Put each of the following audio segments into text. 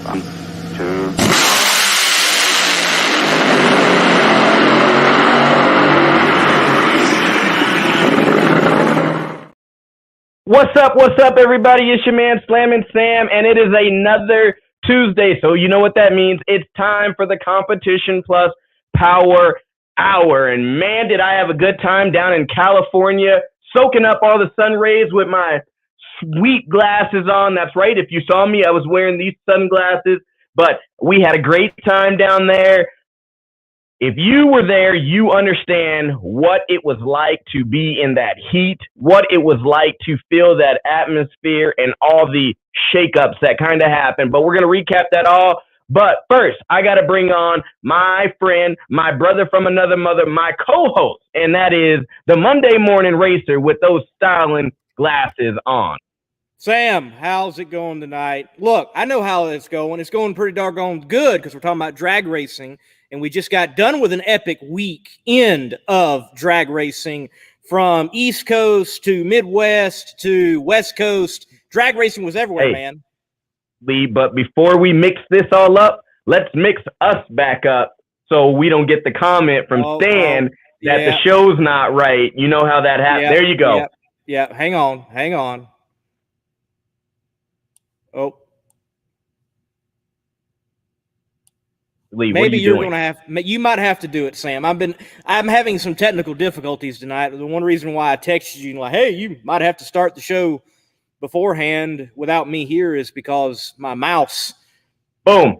1, 2. What's up, everybody? It's your man, Slammin' Sam, and it is another Tuesday, so you know what that means. It's time for the Competition Plus Power Hour, and man, did I have a good time down in California, soaking up all the sun rays with my sweet glasses on. That's right, if you saw me, I was wearing these sunglasses, but we had a great time down there. If you were there, you understand what it was like to be in that heat, what it was like to feel that atmosphere and all the shakeups that kind of happened. But we're going to recap that all. But first, I got to bring on my friend, my brother from another mother, my co-host, and that is the Monday Morning Racer with those styling glasses on. Sam, how's it going tonight? Look, I know how it's going. It's going pretty doggone good because we're talking about drag racing. And we just got done with an epic weekend of drag racing from East Coast to Midwest to West Coast. Drag racing was everywhere, man. Lee, but before we mix this all up, let's mix us back up so we don't get the comment from Stan that the show's not right. You know how that happens. There you go. Yeah. Hang on. Oh. Lee, maybe you're going to have. You might have to do it, Sam. I'm having some technical difficulties tonight. The one reason why I texted you, like, hey, you might have to start the show beforehand without me here, is because my mouse, died.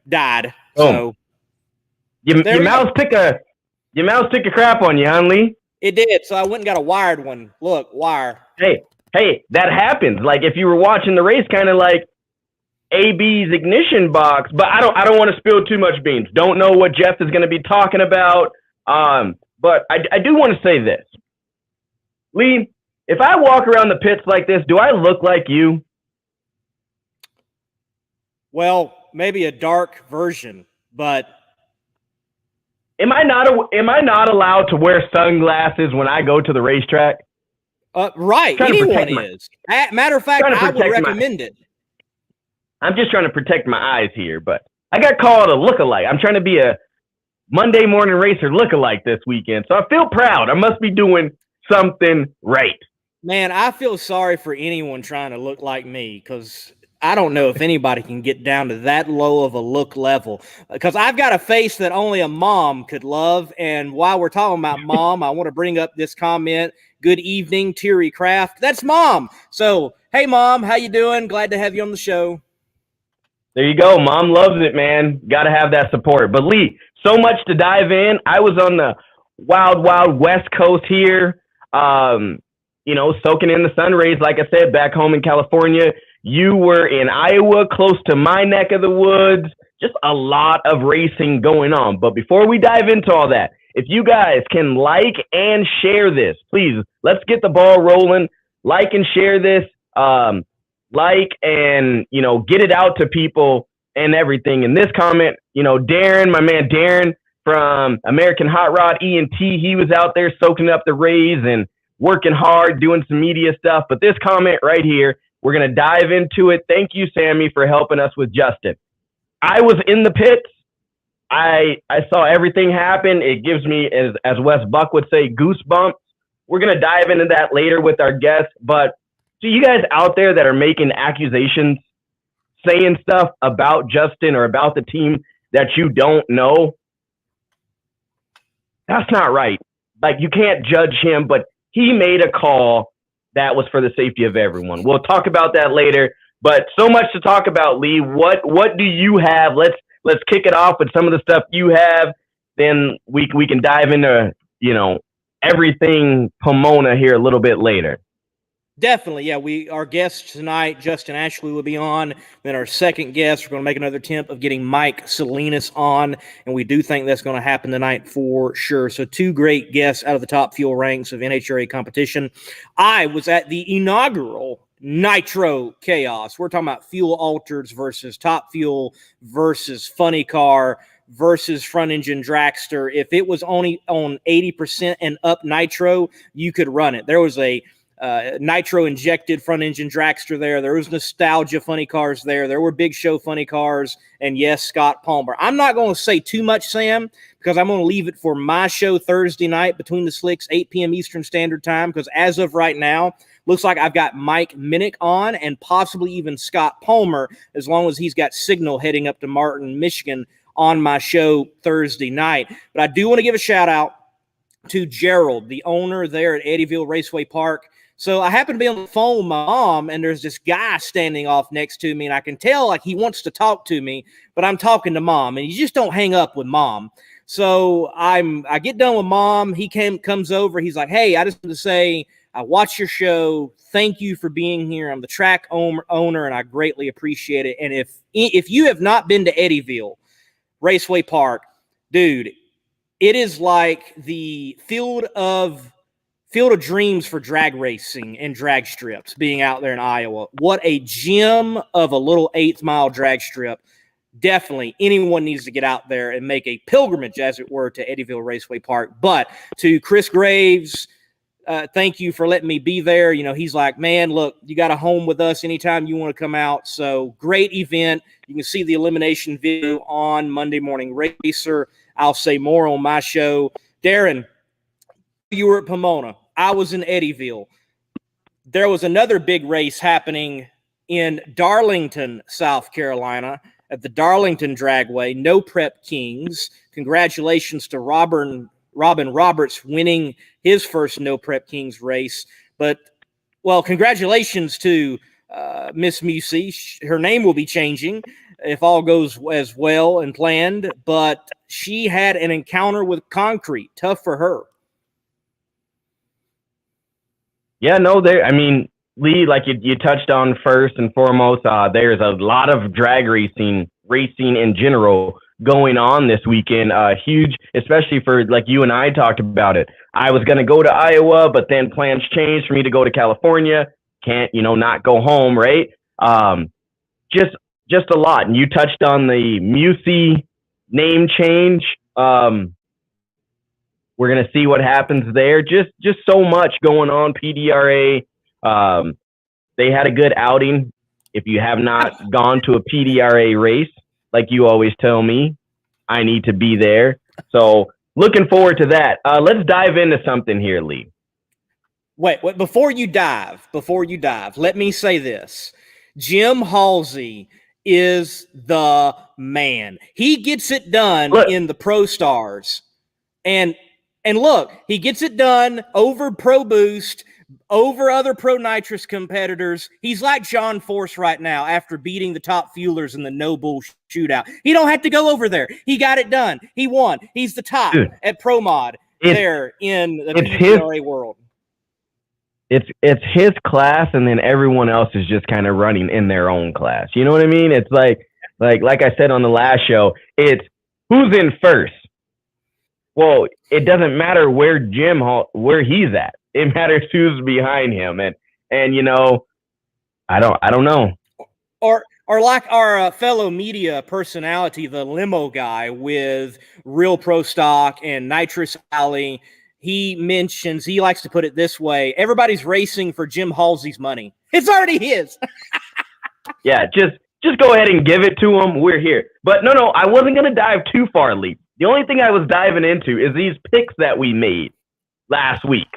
Boom. So your mouse took a crap on you, huh, Lee? It did. So I went and got a wired one. Look, wire. Hey, that happens. Like if you were watching the race, kind of like AB's ignition box, but I don't want to spill too much beans. Don't know what Jeff is going to be talking about. But I do want to say this. Lee, if I walk around the pits like this, do I look like you? Well, maybe a dark version, but am I not allowed to wear sunglasses when I go to the racetrack? Right. Anyone is. Matter of fact, I would recommend it. I'm just trying to protect my eyes here, but I got called a lookalike. I'm trying to be a Monday Morning Racer lookalike this weekend, so I feel proud. I must be doing something right. Man, I feel sorry for anyone trying to look like me, because I don't know if anybody can get down to that low of a look level, because I've got a face that only a mom could love. And while we're talking about mom, I want to bring up this comment. Good evening, Terry Craft. That's Mom. So, hey, Mom, how you doing? Glad to have you on the show. There you go. Mom loves it, man. Got to have that support. But Lee, so much to dive in. I was on the wild, wild West Coast here, soaking in the sun rays, like I said, back home in California. You were in Iowa, close to my neck of the woods. Just a lot of racing going on. But before we dive into all that, if you guys can like and share this, please, let's get the ball rolling. Like and share this. Like and, get it out to people and everything. In this comment, Darren, my man Darren from American Hot Rod ENT, he was out there soaking up the rays and working hard, doing some media stuff. But this comment right here, we're going to dive into it. Thank you, Sammy, for helping us with Justin. I was in the pits. I saw everything happen. It gives me, as Wes Buck would say, goosebumps. We're going to dive into that later with our guests, but so you guys out there that are making accusations, saying stuff about Justin or about the team that you don't know, that's not right. Like, you can't judge him, but he made a call that was for the safety of everyone. We'll talk about that later, but so much to talk about, Lee. What do you have? Let's kick it off with some of the stuff you have. Then we can dive into, everything Pomona here a little bit later. Definitely, yeah. Our guest tonight, Justin Ashley, will be on. Then our second guest, we're going to make another attempt of getting Mike Salinas on, and we do think that's going to happen tonight for sure. So 2 great guests out of the top fuel ranks of NHRA competition. I was at the inaugural Nitro Chaos. We're talking about fuel alters versus Top Fuel versus Funny Car versus front engine dragster. If it was only on 80% and up nitro, you could run it. There was a nitro injected front engine dragster there. There was nostalgia funny cars there. There were big show funny cars. And yes, Scott Palmer. I'm not going to say too much, Sam, because I'm going to leave it for my show Thursday night between the slicks, 8 p.m. Eastern Standard Time. Because as of right now, looks like I've got Mike Minnick on and possibly even Scott Palmer, as long as he's got signal heading up to Martin, Michigan on my show Thursday night. But I do want to give a shout out to Gerald, the owner there at Eddyville Raceway Park. So I happen to be on the phone with my mom, and there's this guy standing off next to me, and I can tell like he wants to talk to me, but I'm talking to mom, and you just don't hang up with mom. So I get done with mom. He comes over. He's like, "Hey, I just want to say I watch your show. Thank you for being here. I'm the track owner, and I greatly appreciate it. And if you have not been to Eddyville Raceway Park, dude, it is like the field of dreams for drag racing and drag strips being out there in Iowa. What a gem of a little 8th mile drag strip. Definitely anyone needs to get out there and make a pilgrimage, as it were, to Eddyville Raceway Park. But to Chris Graves, thank you for letting me be there. You know, he's like, man, look, you got a home with us anytime you want to come out. So great event. You can see the elimination video on Monday Morning Racer. I'll say more on my show. Darren, you were at Pomona. I was in Eddyville. There was another big race happening in Darlington, South Carolina, at the Darlington Dragway. No Prep Kings. Congratulations to Robin Roberts winning his first No Prep Kings race. But, well, congratulations to Miss Musey. Her name will be changing if all goes as well and planned. But she had an encounter with concrete. Tough for her. Yeah, no, I mean, Lee, like you touched on first and foremost, there's a lot of drag racing in general going on this weekend. Huge, especially for, like you and I talked about it. I was going to go to Iowa, but then plans changed for me to go to California. Can't, not go home, right? Just a lot. And you touched on the Musey name change. We're going to see what happens there. Just so much going on. PDRA, they had a good outing. If you have not gone to a PDRA race, like you always tell me, I need to be there. So looking forward to that. Let's dive into something here, Lee. Wait, before you dive, let me say this. Jim Halsey is the man. He gets it done in the Pro Stars. And look, he gets it done over Pro Boost, over other Pro Nitrous competitors. He's like John Force right now after beating the top fuelers in the no bull shootout. He don't have to go over there. He got it done. He won. He's the top at Pro Mod there in the PDRA world. It's his class, and then everyone else is just kind of running in their own class. You know what I mean? It's like I said on the last show, it's who's in first. Well, it doesn't matter where he's at. It matters who's behind him, and I don't know. Or like our fellow media personality, the limo guy with Real Pro Stock and Nitrous Alley. He mentions, he likes to put it this way: everybody's racing for Jim Halsey's money. It's already his. Yeah, just go ahead and give it to him. We're here. But no, I wasn't going to dive too far, Lee. The only thing I was diving into is these picks that we made last week.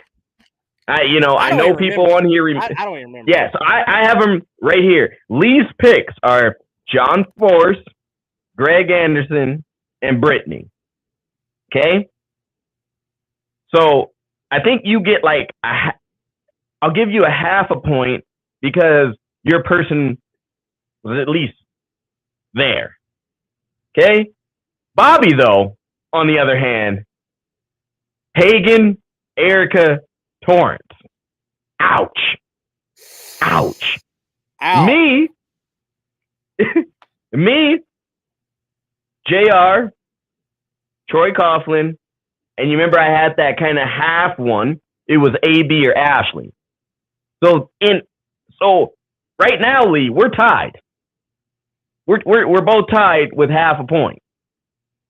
I know people on here. I don't even remember. Yes, I have them right here. Lee's picks are John Force, Greg Anderson, and Brittany. Okay? So I think you get I'll give you a half a point because your person was at least there. Okay? Bobby, though, on the other hand, Hagen, Erica, Torrance. Ouch. Ow. Me, JR, Troy Coughlin, and you remember I had that kind of half one. It was AB or Ashley. So right now, Lee, we're tied. We're both tied with half a point.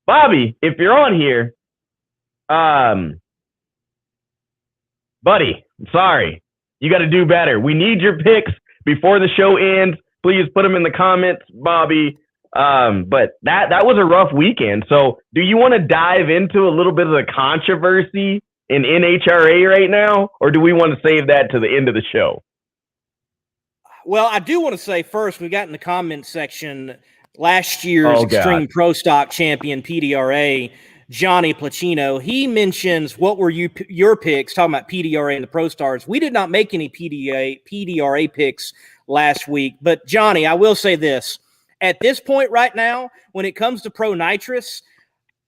Bobby, if you're on here, buddy, I'm sorry. You got to do better. We need your picks before the show ends. Please put them in the comments, Bobby. But that was a rough weekend. So do you want to dive into a little bit of the controversy in NHRA right now, or do we want to save that to the end of the show? Well, I do want to say first, we got in the comments section last year's Extreme Pro Stock champion PDRA, Johnny Placino. He mentions what were your picks, talking about PDRA and the Pro Stars. We did not make any PDRA picks last week, but Johnny, I will say this. At this point right now, when it comes to Pro Nitrous,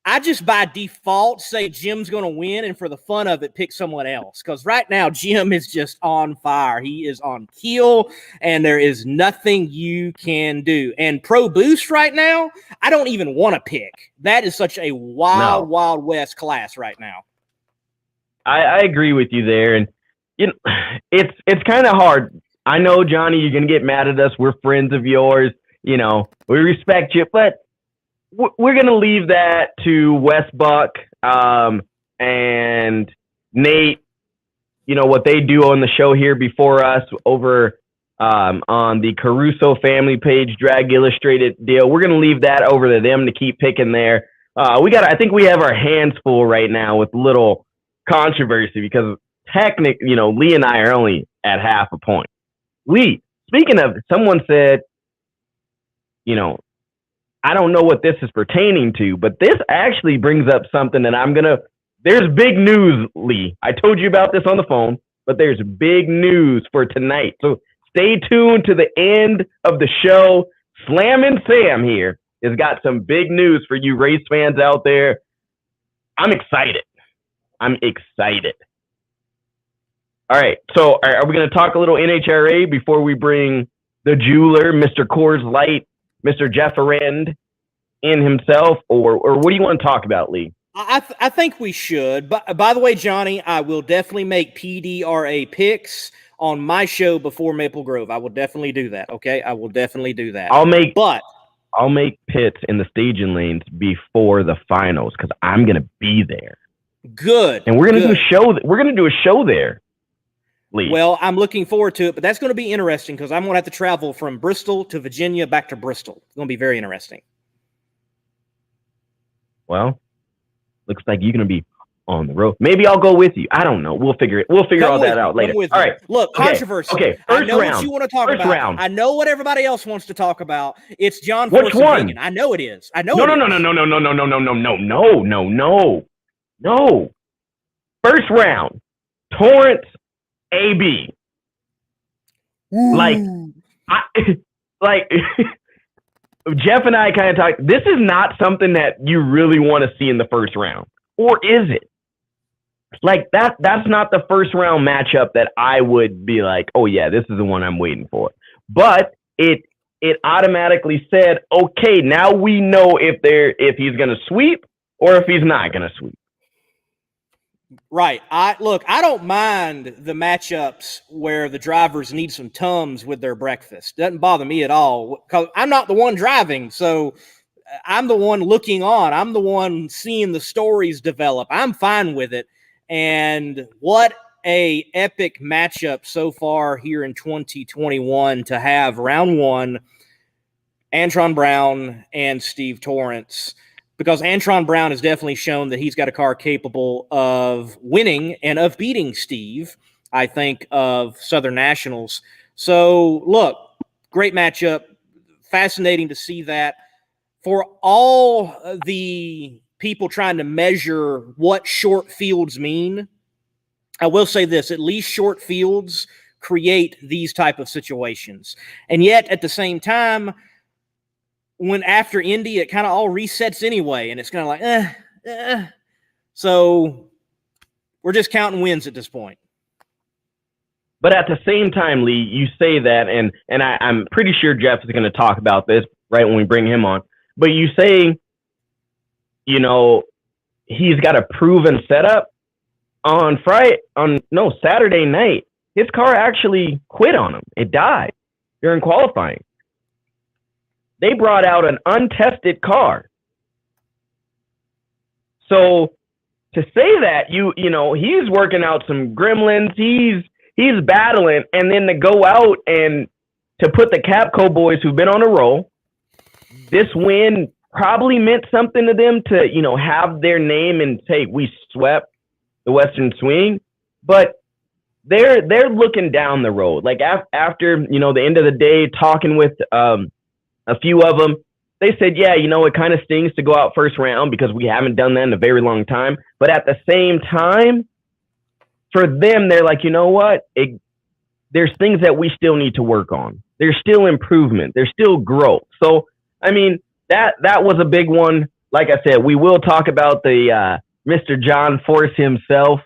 I just by default say Jim's going to win, and for the fun of it, pick someone else. Because right now, Jim is just on fire. He is on keel, and there is nothing you can do. And Pro Boost right now, I don't even want to pick. That is such a Wild West class right now. I agree with you there, and you know, it's kind of hard. I know, Johnny, you're going to get mad at us. We're friends of yours. You know, we respect you, but we're going to leave that to Wes Buck and Nate, you know, what they do on the show here before us over on the Caruso family page, Drag Illustrated deal. We're going to leave that over to them to keep picking there. I think we have our hands full right now with little controversy because you know, Lee and I are only at half a point. Lee, speaking of, someone said, you know, I don't know what this is pertaining to, but this actually brings up something that there's big news, Lee. I told you about this on the phone, but there's big news for tonight. So stay tuned to the end of the show. Slammin' Sam here has got some big news for you race fans out there. I'm excited. All right, so are we going to talk a little NHRA before we bring the jeweler, Mr. Coors Light, Mr. Jeff Arend in himself, or what do you want to talk about, Lee? I think we should. But by the way, Johnny, I will definitely make PDRA picks on my show before Maple Grove. I will definitely do that. Okay, I will definitely do that. I'll make pits in the staging lanes before the finals because I'm gonna be there. Good. And we're gonna do a show. We're gonna do a show there. Lee. Well, I'm looking forward to it, but that's going to be interesting because I'm going to have to travel from Bristol to Virginia back to Bristol. It's going to be very interesting. Well, looks like you're going to be on the road. Maybe I'll go with you. I don't know. We'll figure all that out later. All right. Look, controversy. Okay. I know what you want to talk about. Round. I know what everybody else wants to talk about. It's John Which one? I know it is. I know. No. First round. Torrance. AB. Ooh. Like Jeff and I kind of talked. This is not something that you really want to see in the first round, or is it? Like that's not the first round matchup that I would be like, oh yeah, this is the one I'm waiting for. But it automatically said, okay, now we know if he's gonna sweep or if he's not gonna sweep. Right. I don't mind the matchups where the drivers need some Tums with their breakfast. Doesn't bother me at all because I'm not the one driving. So I'm the one looking on. I'm the one seeing the stories develop. I'm fine with it. And what a epic matchup so far here in 2021 to have round one, Antron Brown and Steve Torrance. Because Antron Brown has definitely shown that he's got a car capable of winning and of beating Steve, I think, of Southern Nationals. So, look, great matchup. Fascinating to see that. For all the people trying to measure what short fields mean, I will say this, at least short fields create these type of situations. And yet, at the same time, when after Indy, it kind of all resets anyway, and it's kind of like, So we're just counting wins at this point. But at the same time, Lee, you say that, and I'm pretty sure Jeff is going to talk about this right when we bring him on. But you say, you know, he's got a proven setup on Saturday night. His car actually quit on him. It died during qualifying. They brought out an untested car. So to say that, you know, he's working out some gremlins. he's battling, and then to go out and to put the Capco boys who've been on a roll, this win probably meant something to them to, have their name and say, we swept the Western Swing. But they're looking down the road. Like after, the end of the day, talking with a few of them, they said, yeah, it kind of stings to go out first round because we haven't done that in a very long time. But at the same time, for them, they're like, you know what? There's things that we still need to work on. There's still improvement. There's still growth. So, I mean, that was a big one. Like I said, we will talk about the Mr. John Force himself,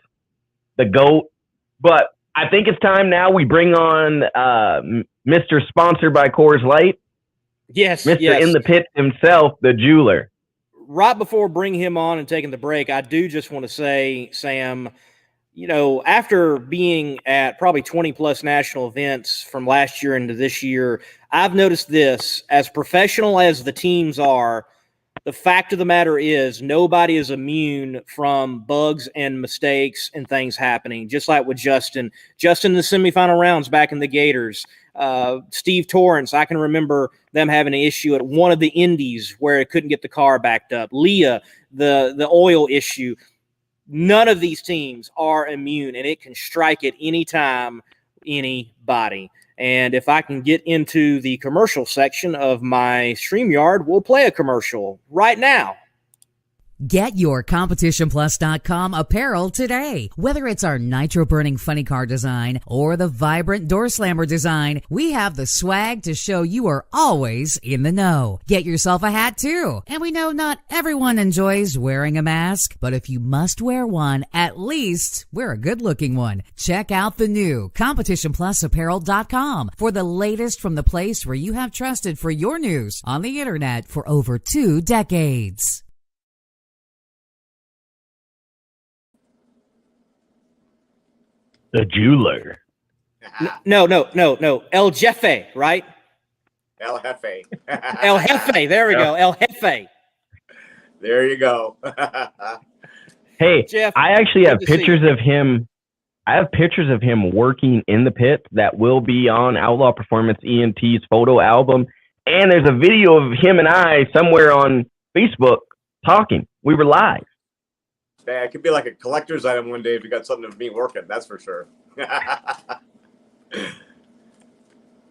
the GOAT. But I think it's time now we bring on Mr. Sponsored by Coors Light. Yes, Mr. In the Pit himself, the jeweler. Right before bringing him on and taking the break, I do just want to say, Sam, after being at probably 20-plus national events from last year into this year, I've noticed this. As professional as the teams are, the fact of the matter is nobody is immune from bugs and mistakes and things happening, just like with Justin. Justin in the semifinal rounds back in the Gators. Steve Torrance, I can remember them having an issue at one of the Indies where it couldn't get the car backed up. Leah, the oil issue. None of these teams are immune, and it can strike at any time, anybody. And if I can get into the commercial section of my StreamYard, we'll play a commercial right now. Get your CompetitionPlus.com apparel today. Whether it's our nitro-burning funny car design or the vibrant door slammer design, we have the swag to show you are always in the know. Get yourself a hat too. And we know not everyone enjoys wearing a mask, but if you must wear one, at least wear a good-looking one. Check out the new CompetitionPlusApparel.com for the latest from the place where you have trusted for your news on the internet for over 2 decades. The jeweler. No. El Jefe, right? El Jefe. El Jefe. There we go. El Jefe. There you go. Hey, Jeff, I actually have pictures of him. I have pictures of him working in the pit that will be on Outlaw Performance ENT's photo album. And there's a video of him and I somewhere on Facebook talking. We were live. Yeah, it could be like a collector's item one day if you got something of me working, that's for sure. It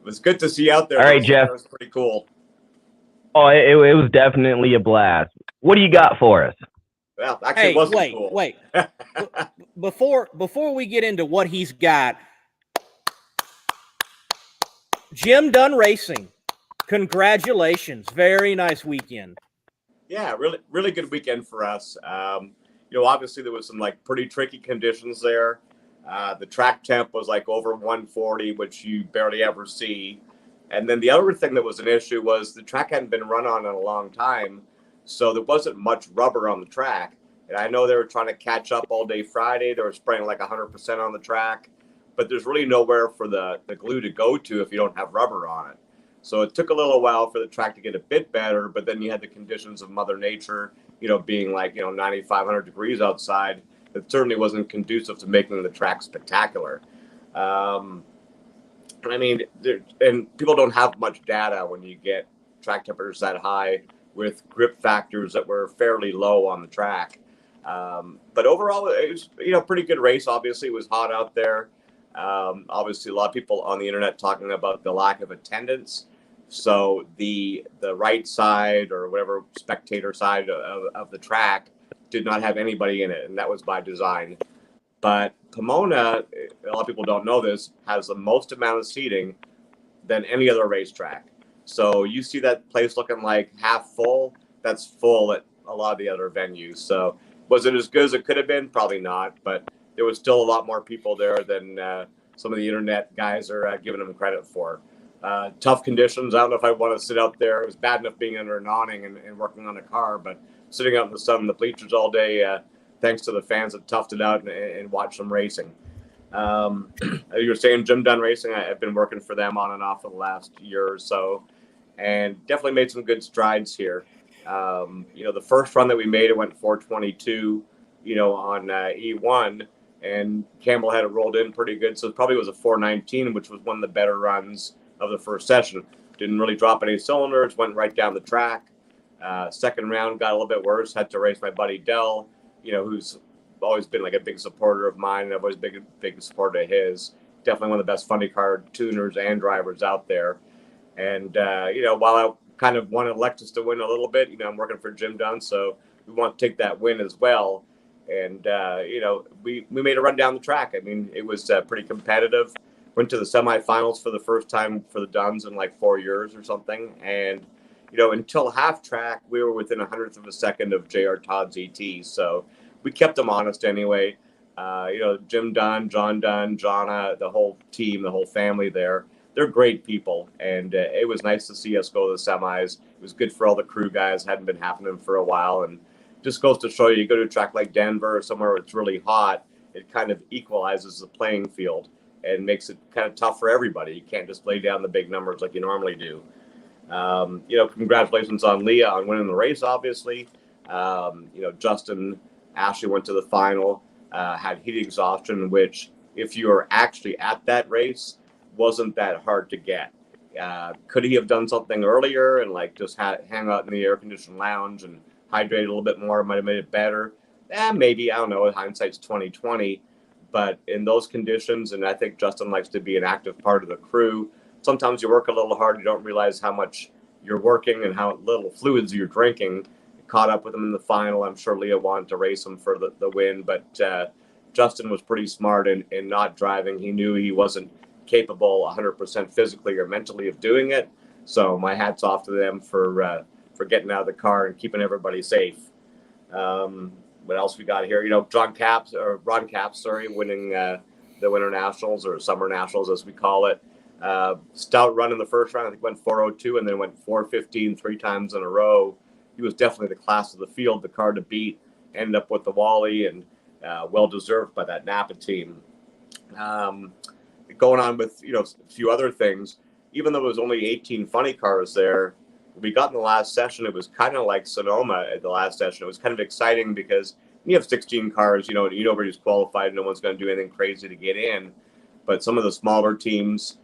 was good to see you out there. All right, Jeff. That was pretty cool. Oh, it was definitely a blast. What do you got for us? Well, actually, it wasn't cool. Wait. Before we get into what he's got, Jim Dunn Racing, congratulations. Very nice weekend. Yeah, really good weekend for us. Obviously there was some pretty tricky conditions there. The track temp was over 140, which you barely ever see. And then the other thing that was an issue was the track hadn't been run on in a long time, so there wasn't much rubber on the track. And I know they were trying to catch up all day Friday. They were spraying 100% on the track, but there's really nowhere for the glue to go to if you don't have rubber on it. So it took a little while for the track to get a bit better, but then you had the conditions of Mother Nature, being 9,500 degrees outside. It certainly wasn't conducive to making the track spectacular. And people don't have much data when you get track temperatures that high with grip factors that were fairly low on the track. But overall, it was, pretty good race. Obviously, it was hot out there. Obviously, a lot of people on the internet talking about the lack of attendance. So the right side or whatever spectator side of the track did not have anybody in it, and that was by design. But Pomona, a lot of people don't know this, has the most amount of seating than any other racetrack. So you see that place looking like half full. That's full at a lot of the other venues. So was it as good as it could have been? Probably not, but there was still a lot more people there than some of the internet guys are giving them credit for. Tough conditions. I don't know if I want to sit out there. It was bad enough being under an awning and working on a car, but sitting out in the sun in the bleachers all day, thanks to the fans that toughed it out and watched some racing. You were saying Jim Dunn Racing, I've been working for them on and off for the last year or so, and definitely made some good strides here. The first run that we made, it went 422, on E1, and Campbell had it rolled in pretty good. So it probably was a 419, which was one of the better runs of the first session. Didn't really drop any cylinders, went right down the track. Second round got a little bit worse. Had to race my buddy Dell, who's always been like a big supporter of mine, and I've always been a big supporter of his. Definitely one of the best funny car tuners and drivers out there. And while I kind of wanted Lexus to win a little bit, I'm working for Jim Dunn, so we want to take that win as well. And we made a run down the track. I mean, it was pretty competitive. Went to the semifinals for the first time for the Duns in like 4 years or something. And until half track, we were within 100th of a second of J.R. Todd's ET. So we kept them honest anyway. Jim Dunn, John Dunn, Jonna, the whole team, the whole family there, they're great people. And it was nice to see us go to the semis. It was good for all the crew guys. Hadn't been happening for a while. And just goes to show you go to a track like Denver or somewhere where it's really hot, it kind of equalizes the playing field and makes it kind of tough for everybody. You can't just lay down the big numbers like you normally do. Congratulations on Leah on winning the race, obviously. Justin Ashley went to the final, had heat exhaustion, which if you were actually at that race, wasn't that hard to get. Could he have done something earlier and like just hang out in the air-conditioned lounge and hydrate a little bit more, might have made it better? Maybe, I don't know, hindsight's 20/20. But in those conditions, and I think Justin likes to be an active part of the crew, sometimes you work a little hard, you don't realize how much you're working and how little fluids you're drinking. Caught up with him in the final. I'm sure Leah wanted to race him for the win, but Justin was pretty smart in not driving. He knew he wasn't capable 100% physically or mentally of doing it. So my hat's off to them for getting out of the car and keeping everybody safe. What else we got here? Ron Capps, winning the Winter Nationals or Summer Nationals, as we call it. Stout run in the first round. I think went 402 and then went 415 3 times in a row. He was definitely the class of the field, the car to beat. Ended up with the Wally and well-deserved by that Napa team. Going on with, a few other things, even though it was only 18 funny cars there, we got in the last session, it was kind of like Sonoma at the last session. It was kind of exciting because you have 16 cars, nobody's qualified. No one's going to do anything crazy to get in. But some of the smaller teams,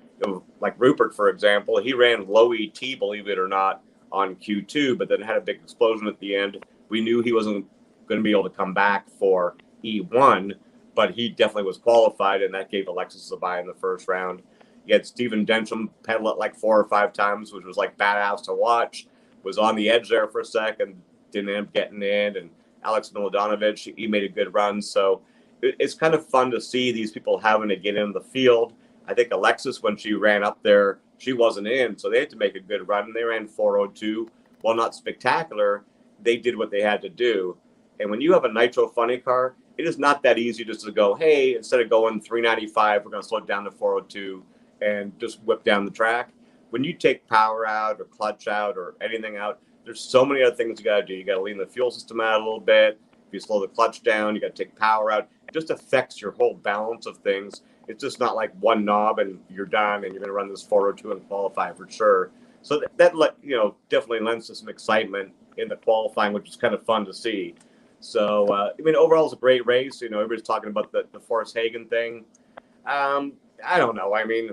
like Rupert, for example, he ran low ET, believe it or not, on Q2, but then had a big explosion at the end. We knew he wasn't going to be able to come back for E1, but he definitely was qualified, and that gave Alexis a bye in the first round. You had Steven Densham pedal it like 4 or 5 times, which was like badass to watch. Was on the edge there for a second, didn't end up getting in. And Alex Milodanovic, he made a good run. So it's kind of fun to see these people having to get in the field. I think Alexis, when she ran up there, she wasn't in, so they had to make a good run. They ran 402. While not spectacular, they did what they had to do. And when you have a nitro funny car, it is not that easy just to go, hey, instead of going 395, we're going to slow it down to 402 and just whip down the track. When you take power out or clutch out or anything out, there's so many other things you got to do. You got to lean the fuel system out a little bit. If you slow the clutch down, you got to take power out. It just affects your whole balance of things. It's just not like one knob and you're done and you're going to run this 402 and qualify for sure. So that definitely lends to some excitement in the qualifying, which is kind of fun to see. So, overall, it's a great race. Everybody's talking about the Forrest Hagen thing. I don't know. I mean,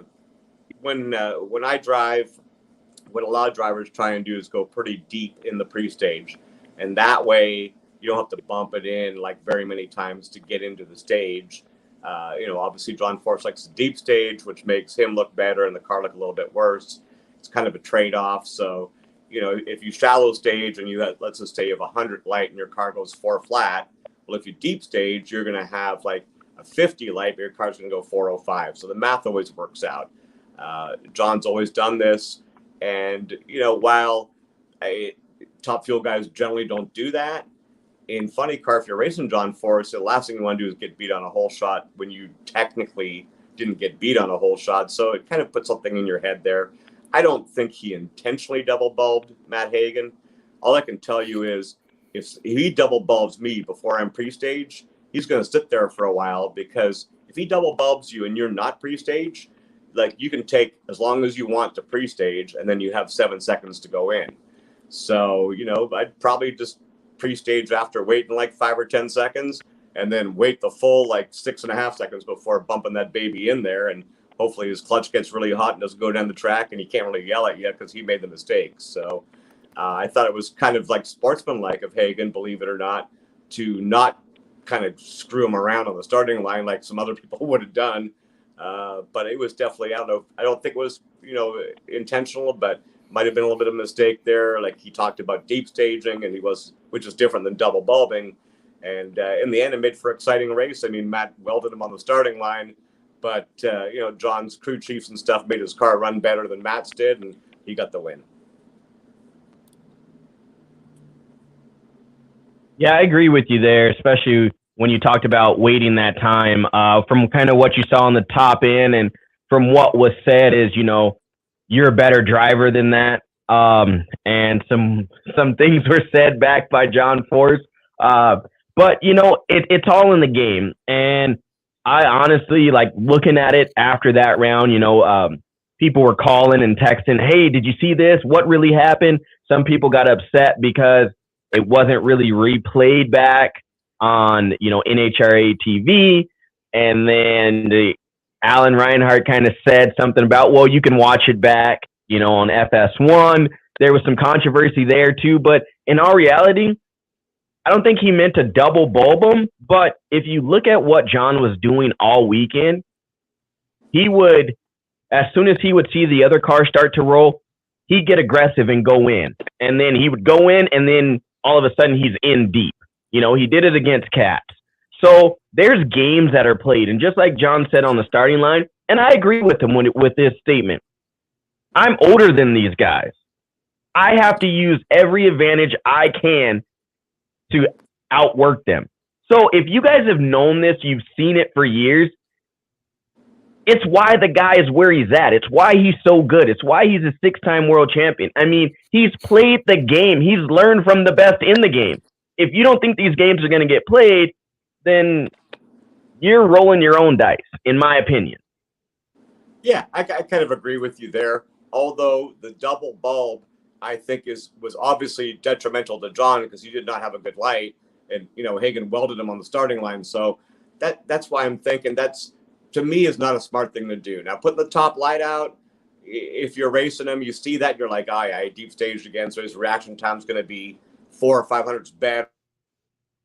when I drive, what a lot of drivers try and do is go pretty deep in the pre-stage. And that way, you don't have to bump it in like very many times to get into the stage. Obviously, John Forrest likes the deep stage, which makes him look better and the car look a little bit worse. It's kind of a trade-off. So, if you shallow stage and you have, let's just say you have 100 light and your car goes 4 flat, well, if you deep stage, you're going to have like a 50 light, but your car's going to go 405. So the math always works out. John's always done this. And, while top fuel guys generally don't do that, in funny car, if you're racing John Forrest, the last thing you want to do is get beat on a hole shot when you technically didn't get beat on a hole shot. So it kind of puts something in your head there. I don't think he intentionally double bulbed Matt Hagen. All I can tell you is if he double bulbs me before I'm pre-stage, he's going to sit there for a while, because if he double bulbs you and you're not pre-stage, like you can take as long as you want to pre-stage and then you have 7 seconds to go in. So, I'd probably just pre-stage after waiting like 5 or 10 seconds and then wait the full like 6.5 seconds before bumping that baby in there. And hopefully his clutch gets really hot and doesn't go down the track, and he can't really yell at you because he made the mistake. So I thought it was kind of like sportsmanlike of Hagan, believe it or not, to not kind of screw him around on the starting line like some other people would have done. But it was definitely, I don't think it was, intentional, but might have been a little bit of a mistake there. Like he talked about deep staging, and which is different than double bulbing. And in the end, it made for an exciting race. I mean, Matt welded him on the starting line, but John's crew chiefs and stuff made his car run better than Matt's did, and he got the win. Yeah, I agree with you there, especially when you talked about waiting that time. From kind of what you saw on the top end and from what was said is, you're a better driver than that. And some things were said back by John Force. But, it's all in the game. And I honestly, like, looking at it after that round, people were calling and texting, hey, did you see this? What really happened? Some people got upset because it wasn't really replayed back on, NHRA TV. And then Alan Reinhart kind of said something about, well, you can watch it back, on FS1. There was some controversy there too. But in all reality, I don't think he meant to double bulb him. But if you look at what John was doing all weekend, he would, as soon as he would see the other car start to roll, he'd get aggressive and go in. And then he would go in, and then all of a sudden he's in deep. He did it against Cats. So there's games that are played. And just like John said on the starting line, and I agree with him with this statement, I'm older than these guys. I have to use every advantage I can to outwork them. So if you guys have known this, you've seen it for years, it's why the guy is where he's at. It's why he's so good. It's why he's a 6-time world champion. I mean, he's played the game. He's learned from the best in the game. If you don't think these games are going to get played, then you're rolling your own dice, in my opinion. Yeah, I kind of agree with you there. Although the double bulb, I think, was obviously detrimental to John because he did not have a good light, and Hagan welded him on the starting line. So that's why I'm thinking that's, to me, is not a smart thing to do. Now, putting the top light out, if you're racing him, you see that, you're like, oh yeah, he deep staged again, so his reaction time's going to be 400 or 500 better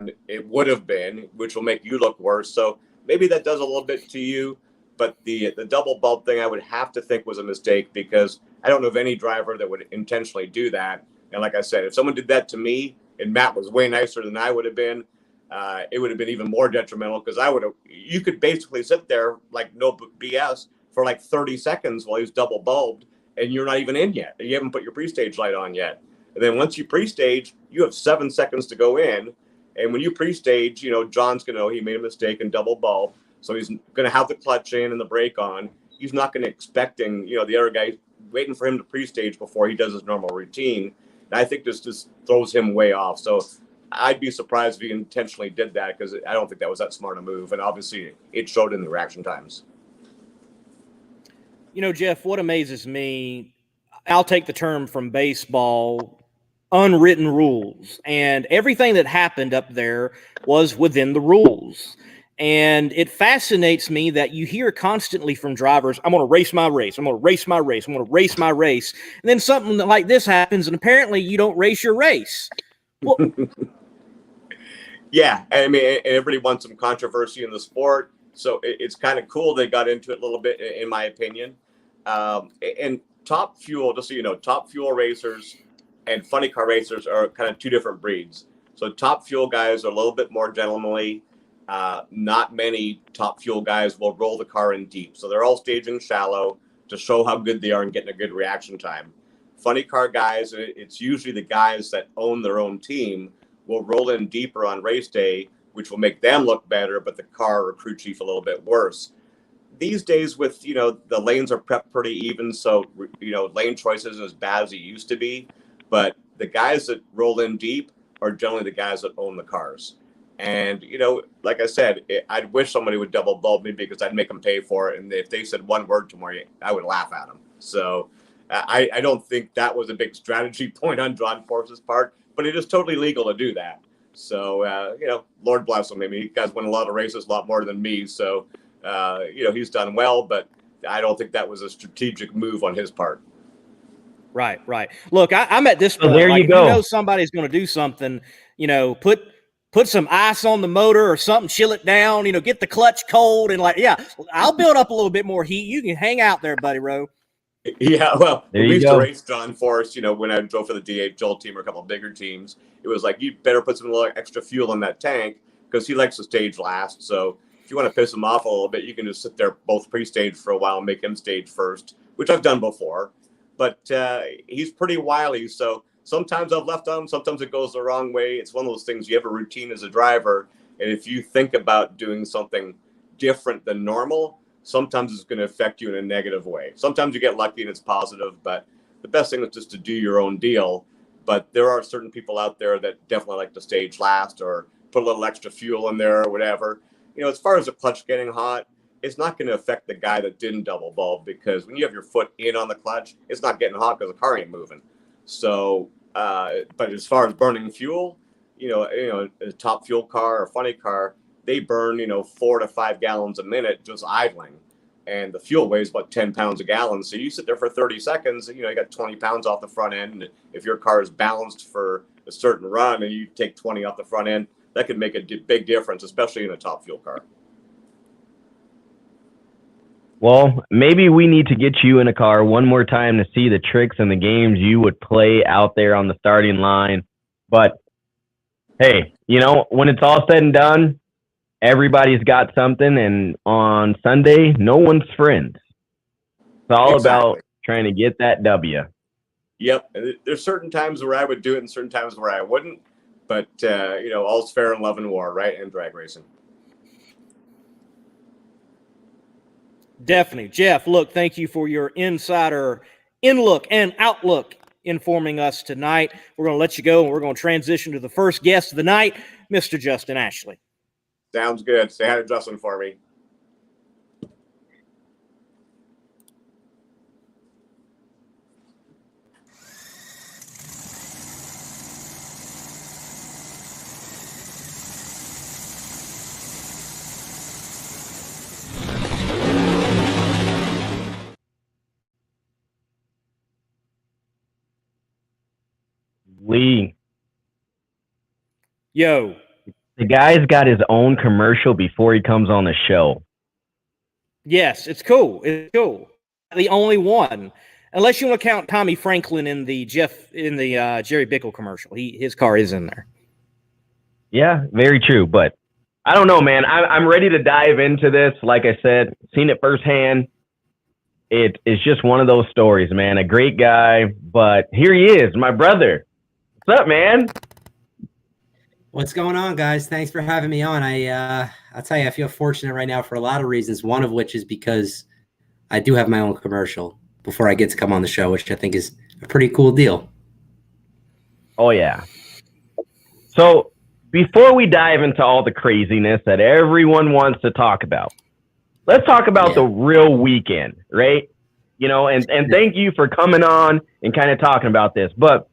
than it would have been, which will make you look worse. So maybe that does a little bit to you. But the double bulb thing, I would have to think was a mistake because I don't know of any driver that would intentionally do that. And like I said, if someone did that to me and Matt was way nicer than I would have been, it would have been even more detrimental because you could basically sit there like no BS for like 30 seconds while he's double bulbed and you're not even in yet. You haven't put your pre-stage light on yet. And then once you pre-stage, you have 7 seconds to go in. And when you pre-stage, John's going to know he made a mistake and double bulb. So he's going to have the clutch in and the brake on. He's not going to expecting, the other guy waiting for him to pre-stage before he does his normal routine. And I think this just throws him way off. So I'd be surprised if he intentionally did that because I don't think that was that smart a move. And obviously it showed in the reaction times. Jeff, what amazes me, I'll take the term from baseball, unwritten rules. And everything that happened up there was within the rules. And it fascinates me that you hear constantly from drivers, I'm going to race my race. I'm going to race my race. I'm going to race my race. And then something like this happens, and apparently you don't race your race. Well, yeah. I mean, everybody wants some controversy in the sport. So it's kind of cool they got into it a little bit, in my opinion. And Top Fuel, just so you know, Top Fuel racers and funny car racers are kind of two different breeds. So Top Fuel guys are a little bit more gentlemanly. Not many Top Fuel guys will roll the car in deep. So they're all staging shallow to show how good they are and getting a good reaction time. Funny car guys, it's usually the guys that own their own team will roll in deeper on race day, which will make them look better, but the car or crew chief a little bit worse. These days with, the lanes are prepped pretty even. So, lane choice isn't as bad as it used to be, but the guys that roll in deep are generally the guys that own the cars. And, like I said, I'd wish somebody would double bulb me because I'd make them pay for it. And if they said one word to me, I would laugh at them. So I don't think that was a big strategy point on John Force's part, but it is totally legal to do that. So, Lord bless him. I mean, you guys win a lot of races, a lot more than me. So, he's done well, but I don't think that was a strategic move on his part. Right. Look, I'm at this point. There like, you go. You know somebody's going to do something. Put some ice on the motor or something, chill it down. Get the clutch cold and I'll build up a little bit more heat. You can hang out there, buddy Rowe. Yeah, well, There we you used go. to race John Forrest, when I drove for the DHL team or a couple of bigger teams. It was like, you better put some little extra fuel in that tank because he likes to stage last. So if you want to piss him off a little bit, you can just sit there both pre-stage for a while and make him stage first, which I've done before. But he's pretty wily. So sometimes I've left him. Sometimes it goes the wrong way. It's one of those things. You have a routine as a driver. And if you think about doing something different than normal, sometimes it's going to affect you in a negative way. Sometimes you get lucky and it's positive, but the best thing is just to do your own deal. But there are certain people out there that definitely like to stage last or put a little extra fuel in there or whatever. As far as the clutch getting hot, it's not going to affect the guy that didn't double bulb, because when you have your foot in on the clutch, it's not getting hot because the car ain't moving. So, but as far as burning fuel, a top fuel car or funny car, they burn, 4 to 5 gallons a minute just idling. And the fuel weighs about 10 pounds a gallon. So you sit there for 30 seconds, you got 20 pounds off the front end. And if your car is balanced for a certain run and you take 20 off the front end, that could make a big difference, especially in a top fuel car. Well, maybe we need to get you in a car one more time to see the tricks and the games you would play out there on the starting line. But hey, when it's all said and done, everybody's got something, and on Sunday, no one's friends. It's all about trying to get that W. Yep. There's certain times where I would do it and certain times where I wouldn't. But, all's fair in love and war, right? And drag racing. Definitely. Jeff, look, thank you for your insider in-look and outlook informing us tonight. We're going to let you go, and we're going to transition to the first guest of the night, Mr. Justin Ashley. Sounds good. Say hi to Justin for me. Lee. Yo. The guy's got his own commercial before he comes on the show. Yes, it's cool. It's cool. The only one, unless you want to count Tommy Franklin in the Jerry Bickle commercial. His car is in there. Yeah, very true. But I don't know, man. I'm ready to dive into this. Like I said, seen it firsthand. It is just one of those stories, man. A great guy, but here he is, my brother. What's up, man? What's going on, guys? Thanks for having me on. I'll tell you, I feel fortunate right now for a lot of reasons, one of which is because I do have my own commercial before I get to come on the show, which I think is a pretty cool deal. Oh, yeah. So before we dive into all the craziness that everyone wants to talk about, let's talk about the real weekend, right? And thank you for coming on and kind of talking about this. But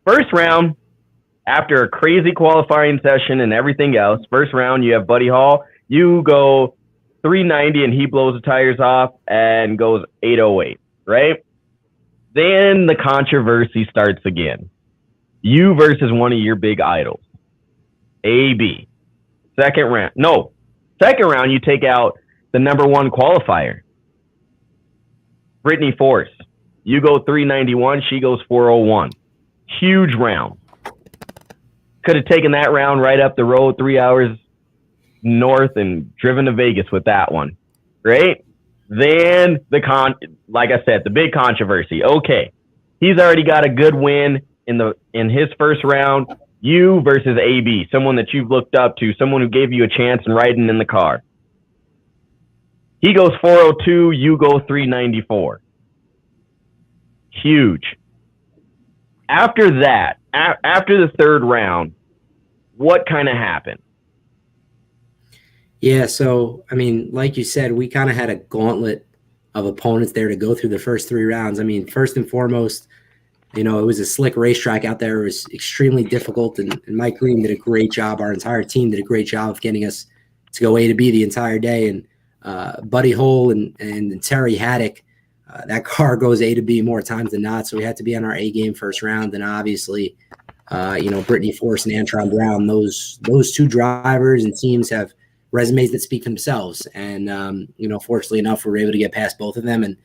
first round, after a crazy qualifying session and everything else, first round, you have Buddy Hall. You go 390 and he blows the tires off and goes 808, right? Then the controversy starts again. You versus one of your big idols, AB. Second round, you take out the number one qualifier, Brittany Force. You go 391, she goes 401. Huge round. Could have taken that round right up the road 3 hours north and driven to Vegas with that one, right? Then like I said, the big controversy. Okay, he's already got a good win in his first round. You versus AB, someone that you've looked up to, someone who gave you a chance in riding in the car. He goes 402, you go 394. Huge. After that, after the third round, what kind of happened? Yeah, so, I mean, like you said, we kind of had a gauntlet of opponents there to go through the first 3 rounds. I mean, first and foremost, You know, it was a slick racetrack out there. It was extremely difficult, and Mike Green did a great job. Our entire team did a great job of getting us to go A to B the entire day. And Buddy Hole and Terry Haddock, that car goes A to B more times than not. So we had to be on our A game first round. And obviously, Brittany Force and Antron Brown, those two drivers and teams have resumes that speak for themselves. And, fortunately enough, we were able to get past both of them. And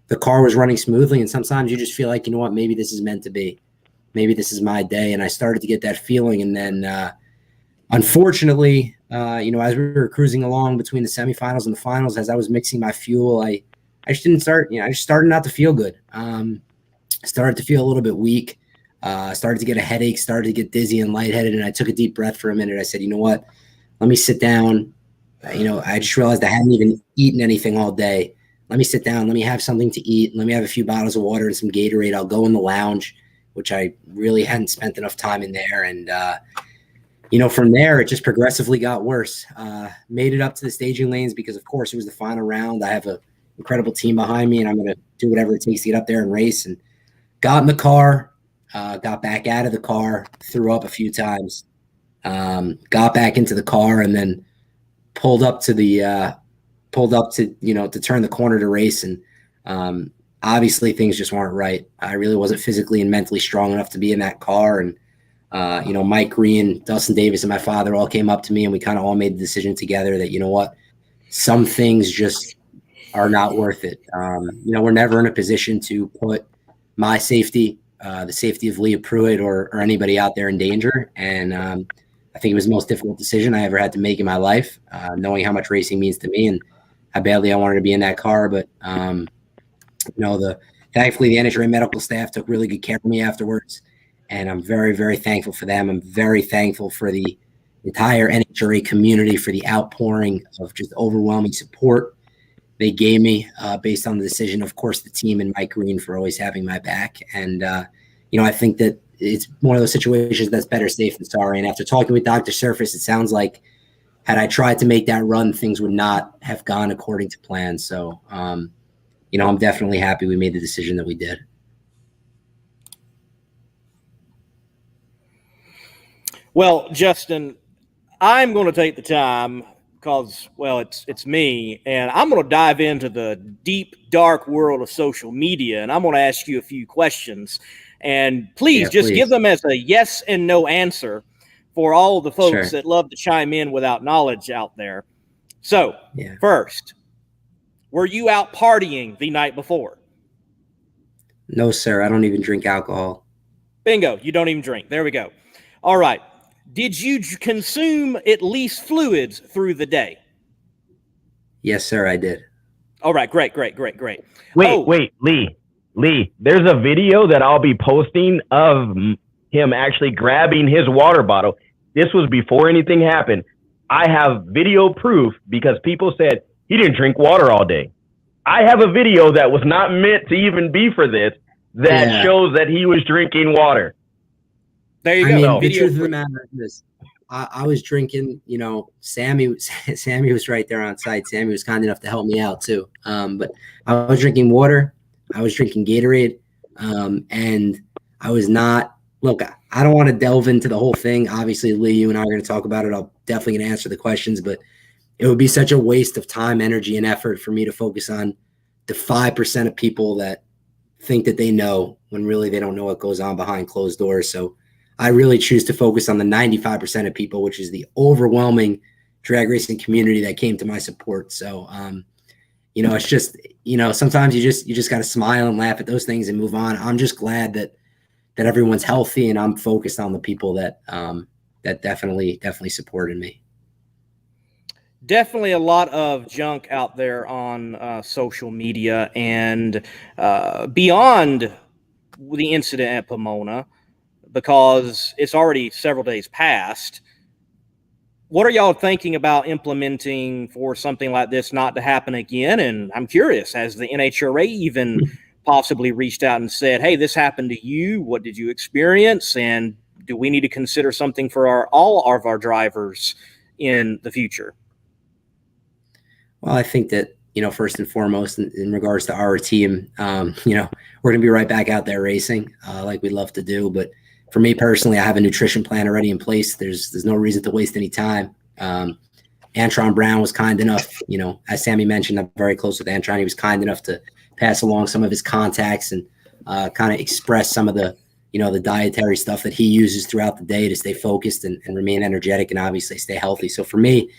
the car was running smoothly. And sometimes you just feel like, you know what, maybe this is meant to be. Maybe this is my day. And I started to get that feeling. And then, unfortunately, as we were cruising along between the semifinals and the finals, as I was mixing my fuel, I just didn't start, I just started not to feel good. Started to feel a little bit weak. Started to get a headache, started to get dizzy and lightheaded. And I took a deep breath for a minute. I said, you know what, let me sit down. I just realized I hadn't even eaten anything all day. Let me sit down. Let me have something to eat. Let me have a few bottles of water and some Gatorade. I'll go in the lounge, which I really hadn't spent enough time in there. And, from there, it just progressively got worse. Made it up to the staging lanes because, of course, it was the final round. I have an incredible team behind me, and I'm going to do whatever it takes to get up there and race. And got in the car, got back out of the car, threw up a few times, got back into the car, and then pulled up to turn the corner to race. And obviously things just weren't right. I really wasn't physically and mentally strong enough to be in that car. And, Mike Green, Dustin Davis, and my father all came up to me, and we kind of all made the decision together that, you know what, some things just are not worth it. We're never in a position to put my safety, the safety of Leah Pruitt or anybody out there in danger. And I think it was the most difficult decision I ever had to make in my life, knowing how much racing means to me and how badly I wanted to be in that car. But, thankfully the NHRA medical staff took really good care of me afterwards. And I'm very, very thankful for them. I'm very thankful for the entire NHRA community for the outpouring of just overwhelming support they gave me based on the decision. Of course, the team and Mike Green for always having my back. And, I think that it's one of those situations that's better safe than sorry. And after talking with Dr. Surface, it sounds like had I tried to make that run, things would not have gone according to plan. So, I'm definitely happy we made the decision that we did. Well, Justin, I'm going to take the time because, well, it's me, and I'm going to dive into the deep, dark world of social media, and I'm going to ask you a few questions. And please give them as a yes and no answer for all the folks that love to chime in without knowledge out there. So, First, were you out partying the night before? No, sir. I don't even drink alcohol. Bingo. You don't even drink. There we go. All right. Did you consume at least fluids through the day? Yes, sir, I did. All right, great. Wait, Lee, there's a video that I'll be posting of him actually grabbing his water bottle. This was before anything happened. I have video proof because people said he didn't drink water all day. I have a video that was not meant to even be for this that shows that he was drinking water. There you go. The truth of the matter is, I was drinking. Sammy was right there on site. Sammy was kind enough to help me out too. But I was drinking water. I was drinking Gatorade, and I was not. Look, I don't want to delve into the whole thing. Obviously, Lee, you and I are going to talk about it. I'll definitely going to answer the questions, but it would be such a waste of time, energy, and effort for me to focus on the 5% of people that think that they know when really they don't know what goes on behind closed doors. So I really choose to focus on the 95% of people, which is the overwhelming drag racing community that came to my support. So, it's just, sometimes you just got to smile and laugh at those things and move on. I'm just glad that everyone's healthy, and I'm focused on the people that definitely supported me. Definitely a lot of junk out there on social media, and beyond the incident at Pomona, because it's already several days past. What are y'all thinking about implementing for something like this not to happen again? And I'm curious, has the NHRA even possibly reached out and said, hey, this happened to you? What did you experience? And do we need to consider something for all of our drivers in the future? Well, I think that first and foremost in regards to our team. We're going to be right back out there racing like we love to do. But for me personally, I have a nutrition plan already in place. There's no reason to waste any time. Antron Brown was kind enough, as Sammy mentioned, I'm very close with Antron. He was kind enough to pass along some of his contacts and kind of express some of the, the dietary stuff that he uses throughout the day to stay focused and remain energetic and obviously stay healthy. So for me,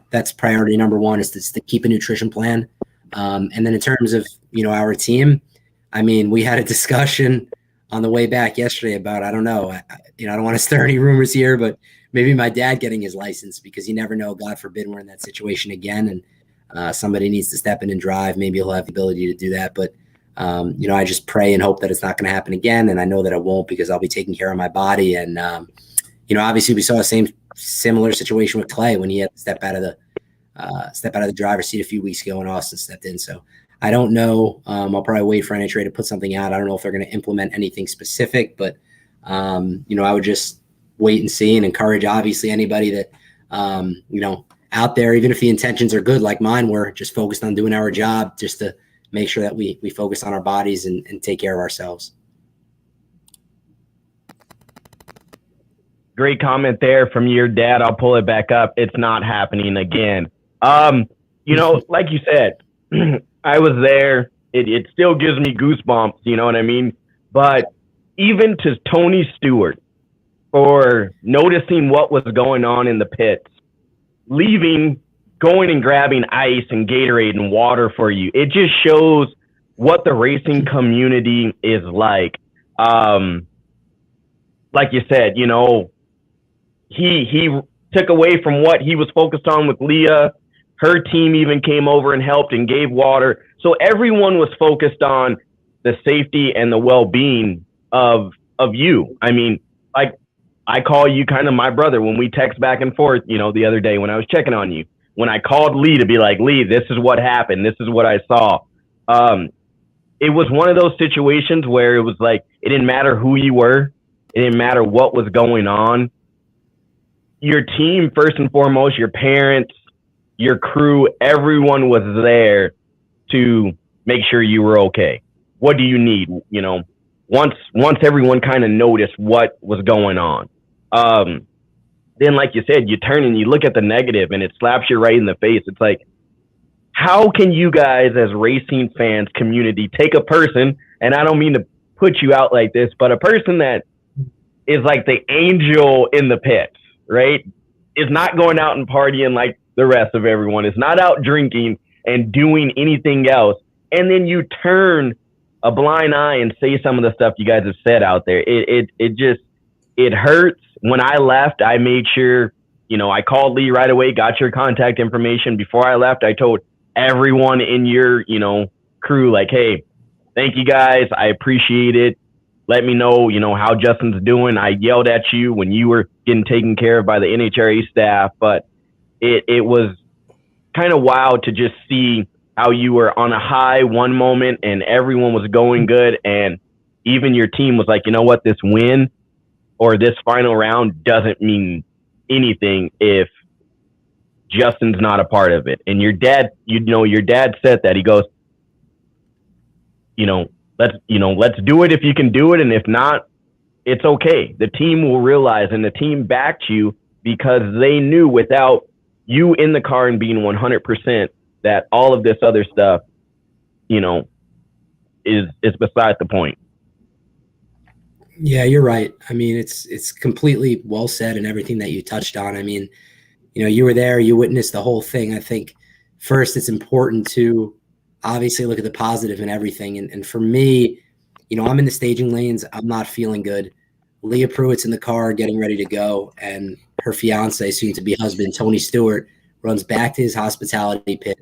that's priority number one is to keep a nutrition plan. And then in terms of, our team, I mean, we had a discussion on the way back yesterday about, I don't know, I don't want to stir any rumors here, but maybe my dad getting his license, because you never know, God forbid we're in that situation again. And somebody needs to step in and drive. Maybe he'll have the ability to do that. But, I just pray and hope that it's not going to happen again. And I know that it won't, because I'll be taking care of my body. And, obviously we saw a similar situation with Clay when he had to step out of the driver's seat a few weeks ago and Austin stepped in. So I don't know. I'll probably wait for NHRA to put something out. I don't know if they're going to implement anything specific, but, I would just wait and see and encourage, obviously, anybody that, out there, even if the intentions are good, like mine were, just focused on doing our job, just to make sure that we focus on our bodies and take care of ourselves. Great comment there from your dad. I'll pull it back up. It's not happening again. Like you said, I was there. It still gives me goosebumps, you know what I mean? But even to Tony Stewart, for noticing what was going on in the pits, leaving, going and grabbing ice and Gatorade and water for you. It just shows what the racing community is like. Like you said, he took away from what he was focused on with Leah. Her team even came over and helped and gave water. So everyone was focused on the safety and the well-being of you. I mean, like, I call you kind of my brother when we text back and forth, the other day when I was checking on you. When I called Lee to be like, Lee, this is what happened. This is what I saw. It was one of those situations where it was like, it didn't matter who you were. It didn't matter what was going on. Your team, first and foremost, your parents, your crew, everyone was there to make sure you were okay. What do you need? Once everyone kind of noticed what was going on. Then, like you said, you turn and you look at the negative and it slaps you right in the face. It's like, how can you guys as racing fans community take a person, and I don't mean to put you out like this, but a person that is like the angel in the pits, right? Is not going out and partying like the rest of everyone. Is not out drinking and doing anything else. And then you turn a blind eye and say some of the stuff you guys have said out there. It hurts. When I left, I made sure, I called Lee right away, got your contact information. Before I left, I told everyone in your, crew, like, hey, thank you guys. I appreciate it. Let me know, how Justin's doing. I yelled at you when you were getting taken care of by the NHRA staff, but it was kind of wild to just see how you were on a high one moment and everyone was going good. And even your team was like, you know what, this win or this final round doesn't mean anything if Justin's not a part of it. And your dad, your dad said that. He goes, let's do it if you can do it. And if not, it's okay. The team will realize, and the team backed you because they knew without you in the car and being 100% that all of this other stuff, is beside the point. Yeah, you're right. I mean, it's completely well said and everything that you touched on. I mean, you were there, you witnessed the whole thing. I think first it's important to obviously look at the positive and everything. And for me, I'm in the staging lanes. I'm not feeling good. Leah Pruitt's in the car getting ready to go. And her fiance, soon to be husband, Tony Stewart, runs back to his hospitality pit,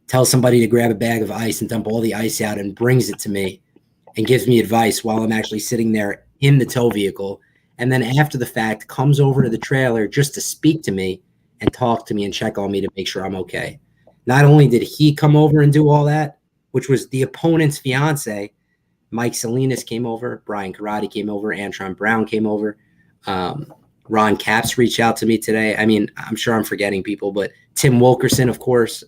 tells somebody to grab a bag of ice and dump all the ice out and brings it to me and gives me advice while I'm actually sitting there in the tow vehicle. And then after the fact, comes over to the trailer just to speak to me and talk to me and check on me to make sure I'm okay. Not only did he come over and do all that, which was the opponent's fiance, Mike Salinas came over, Brian Karate came over, Antron Brown came over. Ron Capps reached out to me today. I mean, I'm sure I'm forgetting people, but Tim Wilkerson, of course.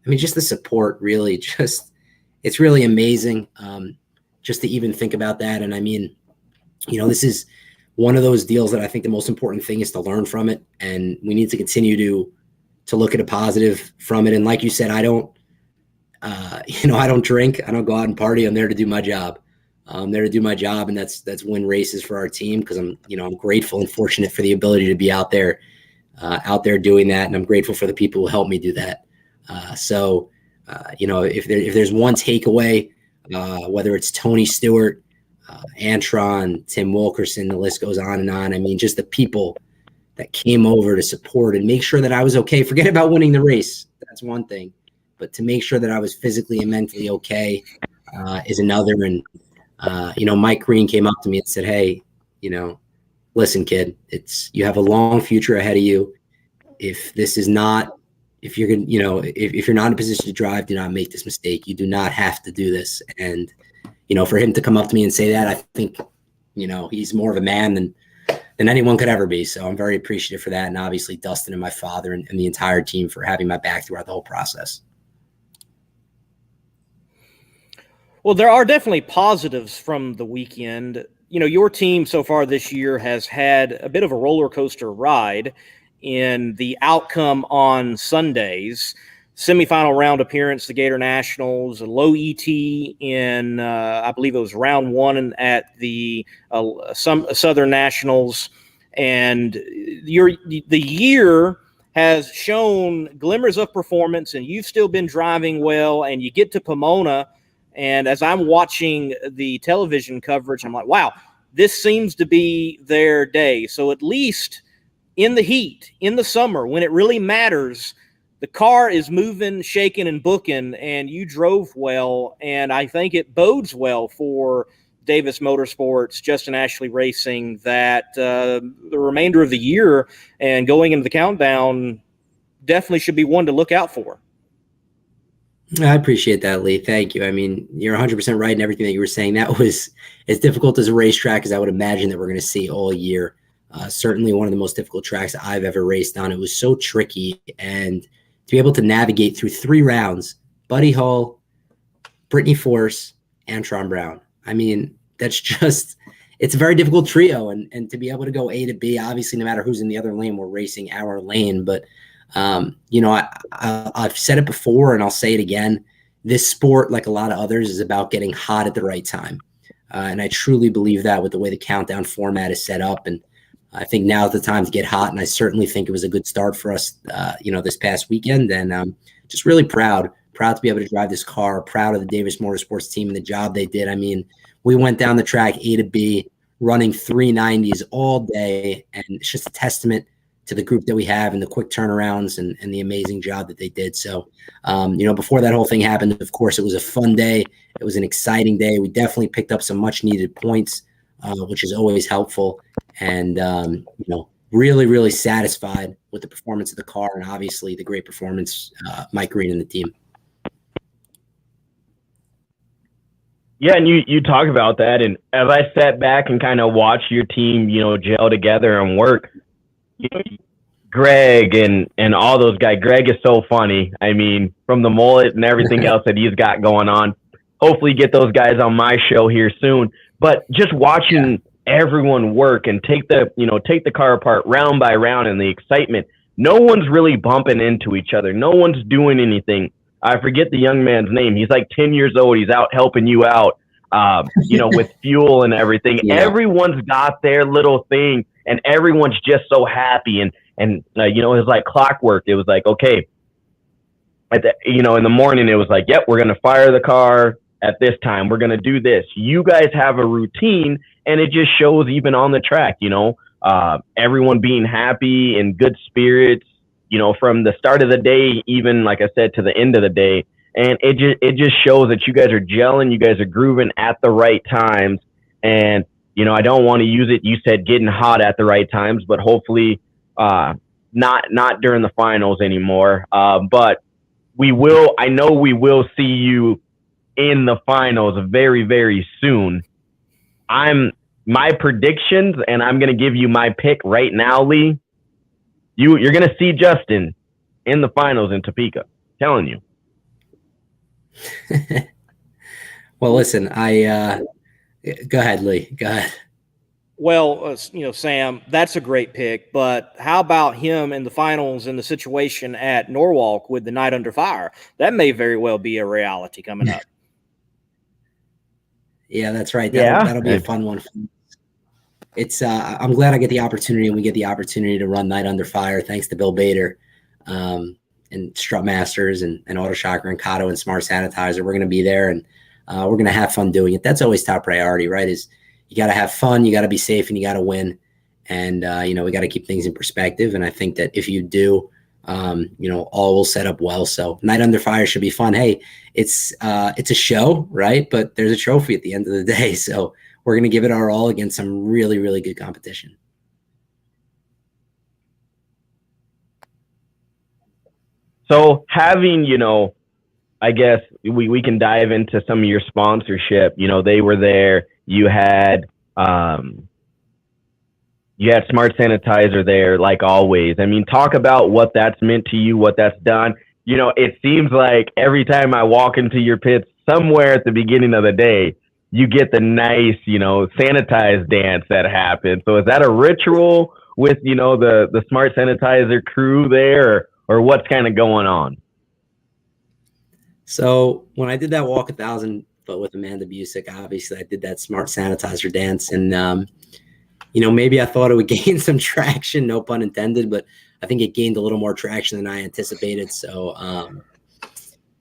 I mean, just the support really it's really amazing. Just to even think about that. And I mean, this is one of those deals that I think the most important thing is to learn from it. And we need to continue to look at a positive from it. And like you said, I don't drink. I don't go out and party. I'm there to do my job. I'm there to do my job. And that's win races for our team. Cause I'm grateful and fortunate for the ability to be out there doing that. And I'm grateful for the people who helped me do that. If there's one takeaway, whether it's Tony Stewart, Antron, Tim Wilkerson, the list goes on and on. I mean, just the people that came over to support and make sure that I was okay. Forget about winning the race. That's one thing. But to make sure that I was physically and mentally okay is another. And, Mike Green came up to me and said, hey, listen, kid, you have a long future ahead of you. If you're not in a position to drive, do not make this mistake. You do not have to do this. And, for him to come up to me and say that, I think, he's more of a man than anyone could ever be. So I'm very appreciative for that. And obviously Dustin and my father and the entire team for having my back throughout the whole process. Well, there are definitely positives from the weekend. Your team so far this year has had a bit of a roller coaster ride in the outcome on Sundays. Semifinal round appearance, the Gator Nationals, a low ET in, I believe it was round one at the Southern Nationals. And the year has shown glimmers of performance, and you've still been driving well, and you get to Pomona. And as I'm watching the television coverage, I'm like, wow, this seems to be their day. So at least in the heat, in the summer, when it really matters, the car is moving, shaking, and booking, and you drove well. And I think it bodes well for Davis Motorsports, Justin Ashley Racing, that the remainder of the year and going into the countdown definitely should be one to look out for. I appreciate that, Lee. Thank you. I mean, you're 100% right in everything that you were saying. That was as difficult as a racetrack as I would imagine that we're going to see all year. Certainly one of the most difficult tracks I've ever raced on. It was so tricky, and to be able to navigate through 3 rounds, Buddy Hull, Brittany Force, Antron Brown. I mean, it's a very difficult trio, and to be able to go A to B, obviously no matter who's in the other lane, we're racing our lane. But, I've said it before and I'll say it again. This sport, like a lot of others, is about getting hot at the right time. And I truly believe that with the way the countdown format is set up. And I think now's the time to get hot. And I certainly think it was a good start for us, this past weekend. And I'm just really proud to be able to drive this car, proud of the Davis Motorsports team and the job they did. I mean, we went down the track A to B, running 390s all day. And it's just a testament to the group that we have and the quick turnarounds and the amazing job that they did. So, before that whole thing happened, of course, it was a fun day. It was an exciting day. We definitely picked up some much needed points, which is always helpful. And, really, really satisfied with the performance of the car and obviously the great performance, Mike Green and the team. Yeah, and you talk about that. And as I sat back and kind of watched your team, gel together and work, Greg and all those guys. Greg is so funny. I mean, from the mullet and everything else that he's got going on. Hopefully get those guys on my show here soon. But just watching everyone work and take the car apart round by round and the excitement. No one's really bumping into each other. No one's doing anything. I forget the young man's name. He's like 10 years old. He's out helping you out, with fuel and everything. Yeah. Everyone's got their little thing. And everyone's just so happy, and it was like clockwork. It was like, okay, in the morning it was like, yep, we're gonna fire the car at this time. We're gonna do this. You guys have a routine, and it just shows even on the track. Everyone being happy and good spirits. From the start of the day, even like I said, to the end of the day, and it just shows that you guys are gelling. You guys are grooving at the right times, and I don't want to use it. You said getting hot at the right times, but hopefully not during the finals anymore. But we will. I know we will see you in the finals very, very soon. My predictions, and I'm going to give you my pick right now, Lee. You're going to see Justin in the finals in Topeka. Telling you. Well, listen, go ahead, Lee. Go ahead. Well, Sam, that's a great pick, but how about him in the finals in the situation at Norwalk with the Night Under Fire? That may very well be a reality coming up. Yeah, that's right. Yeah. That'll be a fun one. It's I'm glad I get the opportunity, and we get the opportunity to run Night Under Fire, thanks to Bill Bader, and Strut Masters and Auto Shocker and Kato and Smart Sanitizer. We're going to be there, and we're going to have fun doing it. That's always top priority, right? Is you got to have fun, you got to be safe, and you got to win. And, we got to keep things in perspective. And I think that if you do, all will set up well. So Night Under Fire should be fun. Hey, it's a show, right? But there's a trophy at the end of the day. So we're going to give it our all against some really, really good competition. So having, I guess we can dive into some of your sponsorship. They were there. You had Smart Sanitizer there, like always. I mean, talk about what that's meant to you, what that's done. It seems like every time I walk into your pits, somewhere at the beginning of the day, you get the nice, sanitized dance that happens. So is that a ritual with, the Smart Sanitizer crew there, or what's kind of going on? So when I did that walk 1,000 foot with Amanda Busick, obviously I did that Smart Sanitizer dance, and maybe I thought it would gain some traction, no pun intended, but I think it gained a little more traction than I anticipated. So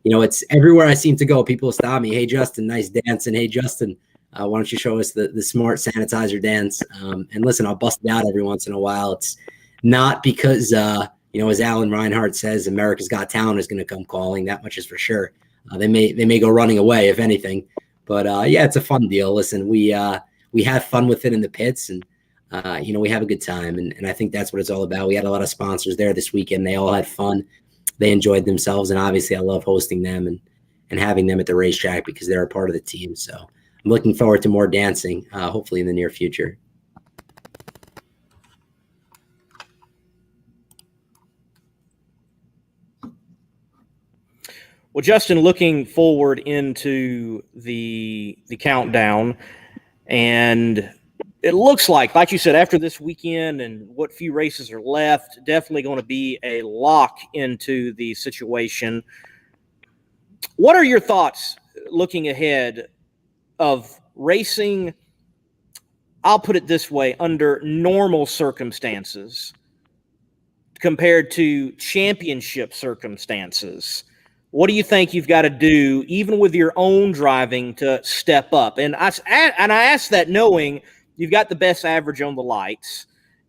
it's everywhere I seem to go, people stop me. Hey Justin, nice dance, and hey Justin, why don't you show us the Smart Sanitizer dance? And listen, I'll bust it out every once in a while. It's not because as Alan Reinhart says, America's Got Talent is going to come calling. That much is for sure. They may go running away, if anything. But it's a fun deal. Listen, we have fun with it in the pits, and we have a good time, and I think that's what it's all about. We had a lot of sponsors there this weekend. They all had fun. They enjoyed themselves, and obviously I love hosting them and having them at the racetrack because they're a part of the team. So I'm looking forward to more dancing, hopefully in the near future. Well, Justin, looking forward into the countdown, and it looks like you said, after this weekend and what few races are left, definitely going to be a lock into the situation. What are your thoughts looking ahead of racing? I'll put it this way, under normal circumstances compared to championship circumstances. What do you think you've got to do, even with your own driving, to step up? And I ask that knowing you've got the best average on the lights,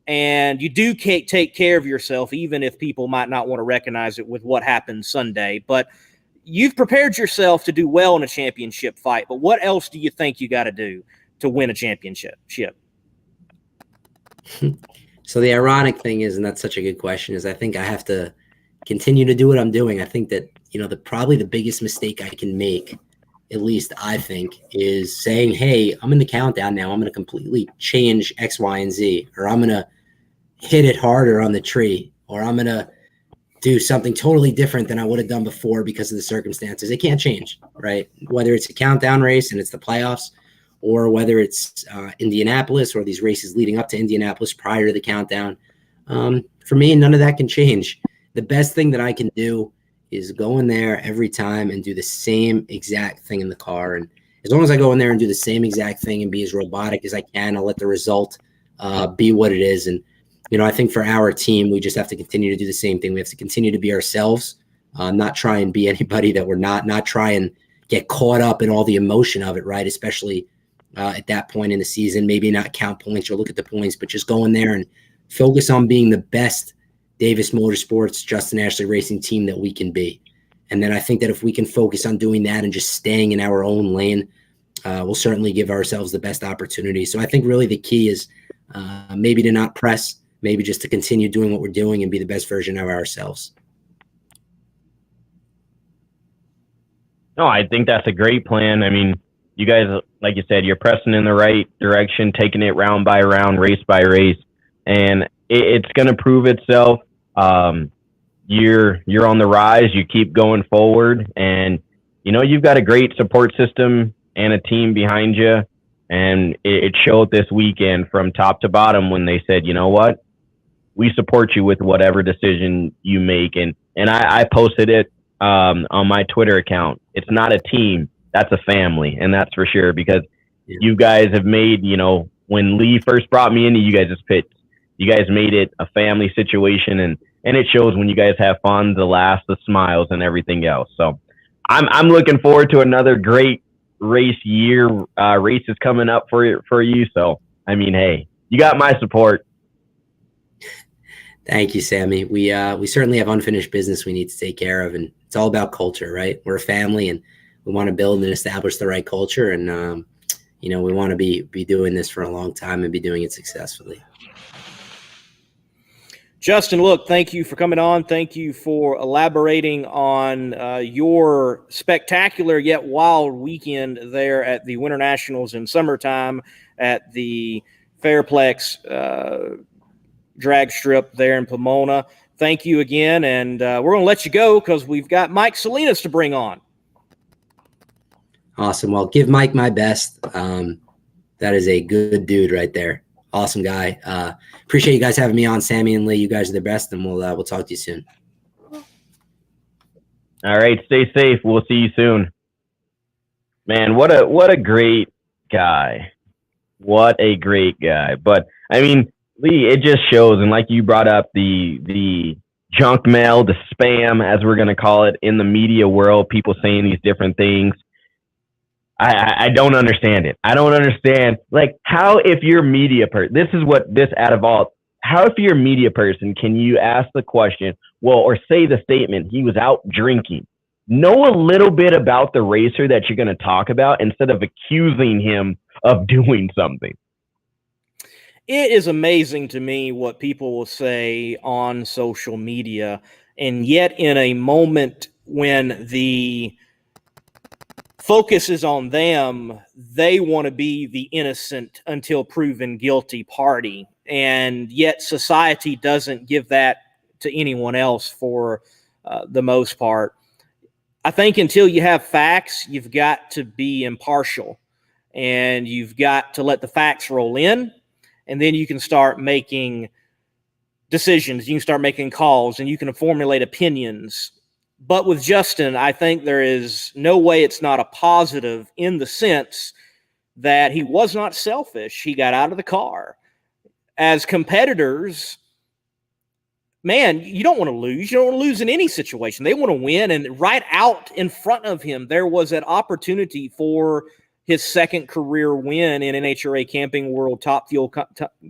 and you do take care of yourself, even if people might not want to recognize it with what happened Sunday. But you've prepared yourself to do well in a championship fight. But what else do you think you got to do to win a championship? So the ironic thing is, and that's such a good question, is I think I have to continue to do what I'm doing. I think that, probably the biggest mistake I can make, at least I think, is saying, hey, I'm in the countdown now. I'm going to completely change X, Y, and Z, or I'm going to hit it harder on the tree, or I'm going to do something totally different than I would have done before because of the circumstances. It can't change, right? Whether it's a countdown race and it's the playoffs, or whether it's Indianapolis or these races leading up to Indianapolis prior to the countdown. For me, none of that can change. The best thing that I can do is go in there every time and do the same exact thing in the car. And as long as I go in there and do the same exact thing and be as robotic as I can, I'll let the result be what it is. And, I think for our team, we just have to continue to do the same thing. We have to continue to be ourselves, not try and be anybody that we're not try and get caught up in all the emotion of it, right? Especially at that point in the season, maybe not count points or look at the points, but just go in there and focus on being the best Davis Motorsports, Justin Ashley Racing team that we can be. And then I think that if we can focus on doing that and just staying in our own lane, we'll certainly give ourselves the best opportunity. So I think really the key is maybe to not press, maybe just to continue doing what we're doing and be the best version of ourselves. No, I think that's a great plan. I mean, you guys, like you said, you're pressing in the right direction, taking it round by round, race by race, and it's going to prove itself. You're on the rise. You keep going forward, and you've got a great support system and a team behind you. And it showed this weekend from top to bottom when they said, you know what, we support you with whatever decision you make. And I posted it on my Twitter account. It's not a team, that's a family. And that's for sure, because you guys have made, when Lee first brought me into you guys' pit, you guys made it a family situation, and it shows when you guys have fun, the laughs, the smiles, and everything else. So I'm looking forward to another great race year. Races coming up for you. So I mean, hey, you got my support. Thank you, Sammy. We certainly have unfinished business we need to take care of, and it's all about culture, right? We're a family, and we want to build and establish the right culture, and we want to be doing this for a long time and be doing it successfully. Justin, look, thank you for coming on. Thank you for elaborating on your spectacular yet wild weekend there at the Winter Nationals in summertime at the Fairplex drag strip there in Pomona. Thank you again, and we're going to let you go because we've got Mike Salinas to bring on. Awesome. Well, give Mike my best. That is a good dude right there. Awesome guy. Appreciate you guys having me on, Sammy and Lee. You guys are the best, and we'll talk to you soon. All right, stay safe. We'll see you soon. Man, what a great guy. What a great guy. But I mean, Lee, it just shows, and like you brought up, the junk mail, the spam, as we're gonna call it in the media world, people saying these different things. I don't understand it. I don't understand, like, how if you're a media person, this is what this out of all, how if you're a media person, can you ask the question, well, or say the statement, he was out drinking? Know a little bit about the racer that you're going to talk about instead of accusing him of doing something. It is amazing to me what people will say on social media, and yet in a moment when the focus is on them, they want to be the innocent until proven guilty party. And yet society doesn't give that to anyone else for the most part. I think until you have facts, you've got to be impartial, and you've got to let the facts roll in, and then you can start making decisions. You can start making calls, and you can formulate opinions. But with Justin, I think there is no way it's not a positive in the sense that he was not selfish. He got out of the car. As competitors, man, you don't want to lose. You don't want to lose in any situation. They want to win. And right out in front of him, there was an opportunity for his second career win in NHRA Camping World Top Fuel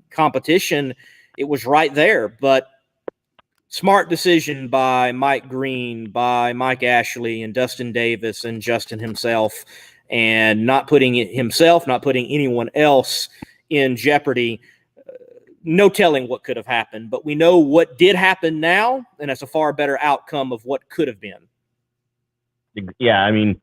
competition. It was right there. But smart decision by Mike Green, by Mike Ashley, and Dustin Davis, and Justin himself, and not putting himself, not putting anyone else in jeopardy. No telling what could have happened, but we know what did happen now, and that's a far better outcome of what could have been. Yeah, I mean,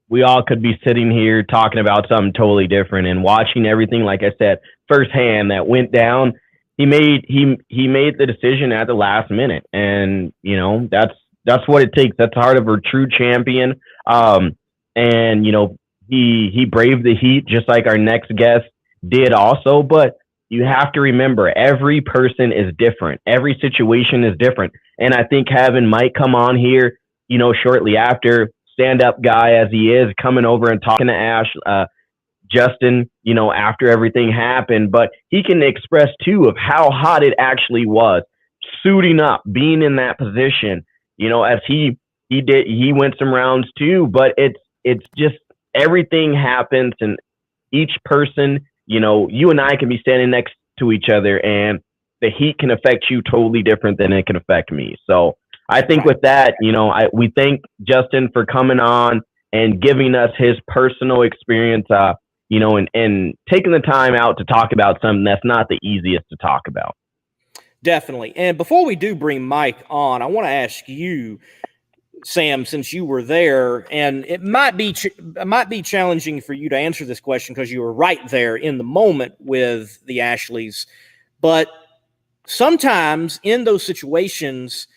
we all could be sitting here talking about something totally different and watching everything, like I said, firsthand that went down. He made the decision at the last minute, and that's what it takes. That's the heart of a true champion. And he braved the heat just like our next guest did also. But you have to remember, every person is different. Every situation is different. And I think having Mike come on here, shortly after, stand-up guy as he is, coming over and talking to Ash, Justin, after everything happened, but he can express too of how hot it actually was, suiting up, being in that position, as he did. He went some rounds too, but it's just everything happens, and each person, you and I can be standing next to each other, and the heat can affect you totally different than it can affect me. So I think with that, we thank Justin for coming on and giving us his personal experience, and taking the time out to talk about something that's not the easiest to talk about. Definitely. And before we do bring Mike on, I want to ask you, Sam, since you were there, and it might be challenging for you to answer this question because you were right there in the moment with the Ashleys, but sometimes in those situations,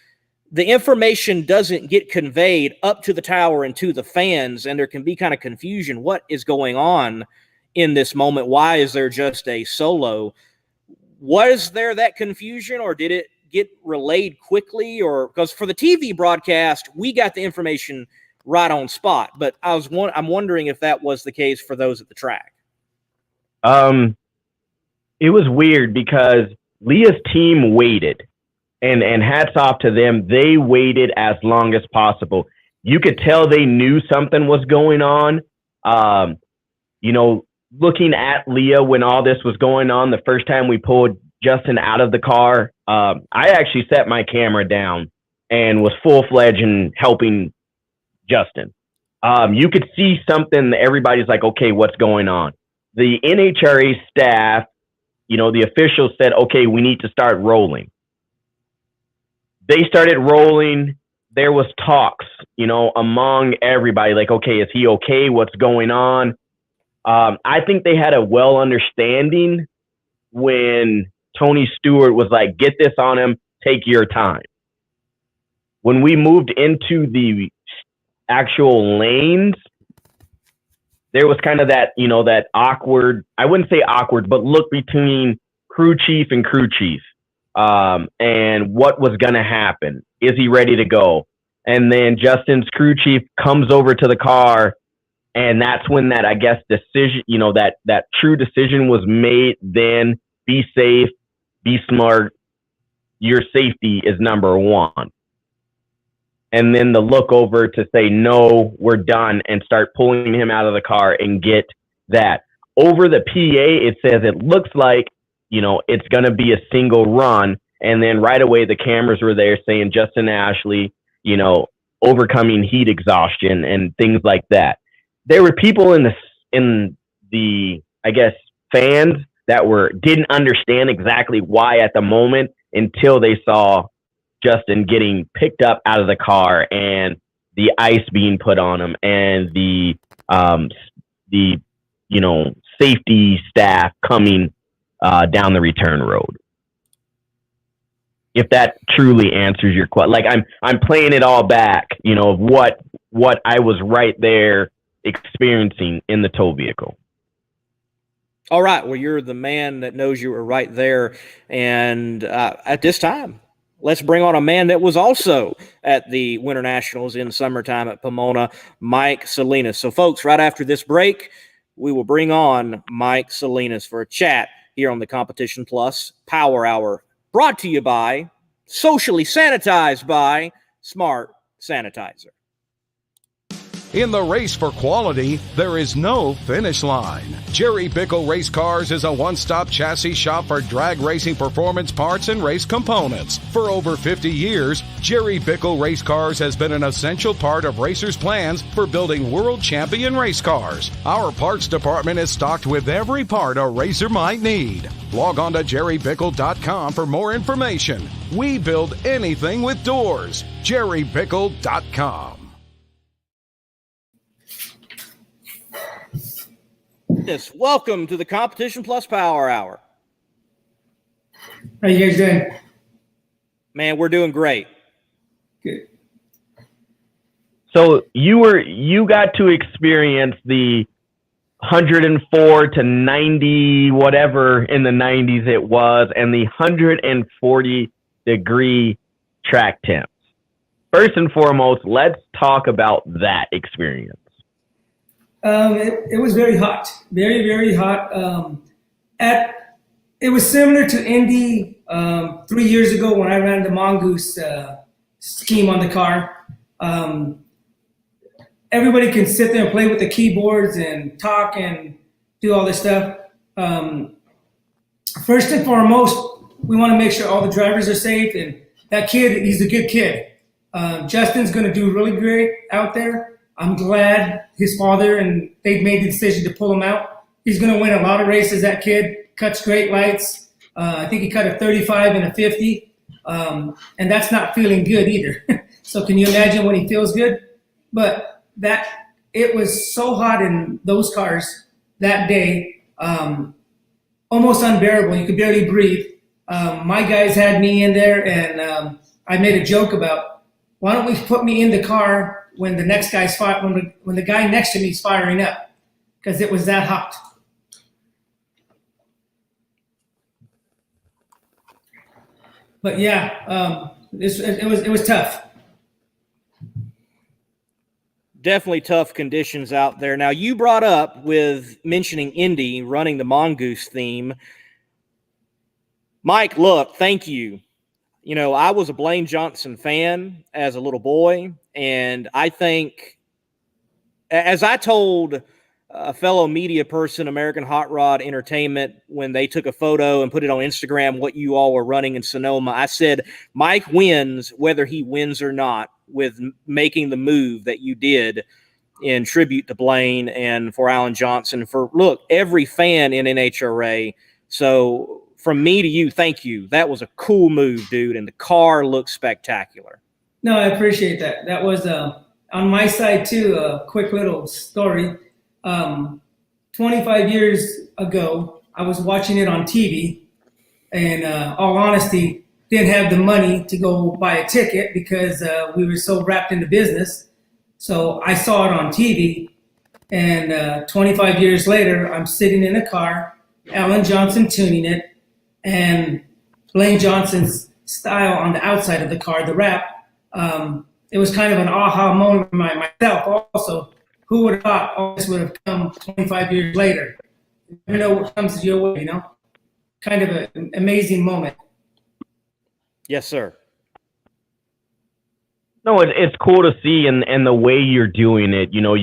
the information doesn't get conveyed up to the tower and to the fans, and there can be kind of confusion. What is going on in this moment? Why is there just a solo? Was there that confusion, or did it get relayed quickly? Or because for the TV broadcast, we got the information right on spot, but I'm wondering if that was the case for those at the track. It was weird because Leah's team waited. And hats off to them. They waited as long as possible. You could tell they knew something was going on. Looking at Leah when all this was going on, the first time we pulled Justin out of the car, I actually set my camera down and was full-fledged in helping Justin. You could see something. Everybody's like, okay, what's going on? The NHRA staff, the officials said, okay, we need to start rolling. They started rolling. There was talks, among everybody, like, okay, is he okay? What's going on? I think they had a well understanding when Tony Stewart was like, get this on him, take your time. When we moved into the actual lanes, there was kind of that, that awkward, I wouldn't say awkward, but look between crew chief and crew chief. And what was going to happen? Is he ready to go? And then Justin's crew chief comes over to the car, and that's when that, I guess, decision, that true decision was made. Then be safe, be smart. Your safety is number one. And then the look over to say, no, we're done, and start pulling him out of the car and get that. Over the PA, it says it looks like, it's going to be a single run. And then right away, the cameras were there saying Justin Ashley, overcoming heat exhaustion and things like that. There were people in the I guess, fans that didn't understand exactly why at the moment until they saw Justin getting picked up out of the car and the ice being put on him and the safety staff coming down the return road. If that truly answers your question, like I'm playing it all back, of what I was right there experiencing in the tow vehicle. All right. Well, you're the man that knows you were right there. And at this time, let's bring on a man that was also at the Winter Nationals in summertime at Pomona, Mike Salinas. So, folks, right after this break, we will bring on Mike Salinas for a chat here on the Competition Plus Power Hour, brought to you by, socially sanitized by, Smart Sanitizer. In the race for quality, there is no finish line. Jerry Bickle Race Cars is a one-stop chassis shop for drag racing performance parts and race components. For over 50 years, Jerry Bickle Race Cars has been an essential part of racers' plans for building world champion race cars. Our parts department is stocked with every part a racer might need. Log on to jerrybickle.com for more information. We build anything with doors. jerrybickle.com. Yes, welcome to the Competition Plus Power Hour. How you guys doing? Man, we're doing great. Good. So you got to experience the 104 to 90, whatever in the 90s it was, and the 140 degree track temps. First and foremost, let's talk about that experience. It was very hot, very, very hot. It was similar to Indy 3 years ago when I ran the Mongoose scheme on the car. Everybody can sit there and play with the keyboards and talk and do all this stuff. First and foremost, we want to make sure all the drivers are safe, and that kid, he's a good kid. Justin's going to do really great out there. I'm glad his father and they've made the decision to pull him out. He's going to win a lot of races. That kid cuts great lights. I think he cut a 35 and a 50, and that's not feeling good either. So can you imagine when he feels good? But it was so hot in those cars that day, almost unbearable. You could barely breathe. My guys had me in there, and I made a joke about why don't we put me in the car when the next guy's when the guy next to me is firing up, because it was that hot. But yeah, it was tough. Definitely tough conditions out there. Now, you brought up with mentioning Indy running the Mongoose theme. Mike, look, thank you. You know, I was a Blaine Johnson fan as a little boy, and I think, as I told a fellow media person, American Hot Rod Entertainment, when they took a photo and put it on Instagram, what you all were running in Sonoma, I said, Mike wins whether he wins or not with making the move that you did in tribute to Blaine and for Alan Johnson, for, look, every fan in NHRA. So from me to you, thank you. That was a cool move, dude, and the car looks spectacular. No, I appreciate that. That was on my side too. A quick little story. 25 years ago, I was watching it on TV, and all honesty, didn't have the money to go buy a ticket because we were so wrapped into business. So I saw it on TV, and 25 years later, I'm sitting in a car, Alan Johnson tuning it, and Blaine Johnson's style on the outside of the car, the wrap. It was kind of an aha moment for myself also. Who would have thought all this would have come 25 years later? You know what comes your way, you know? Kind of an amazing moment. Yes, sir. No, it's cool to see, and the way you're doing it, you know,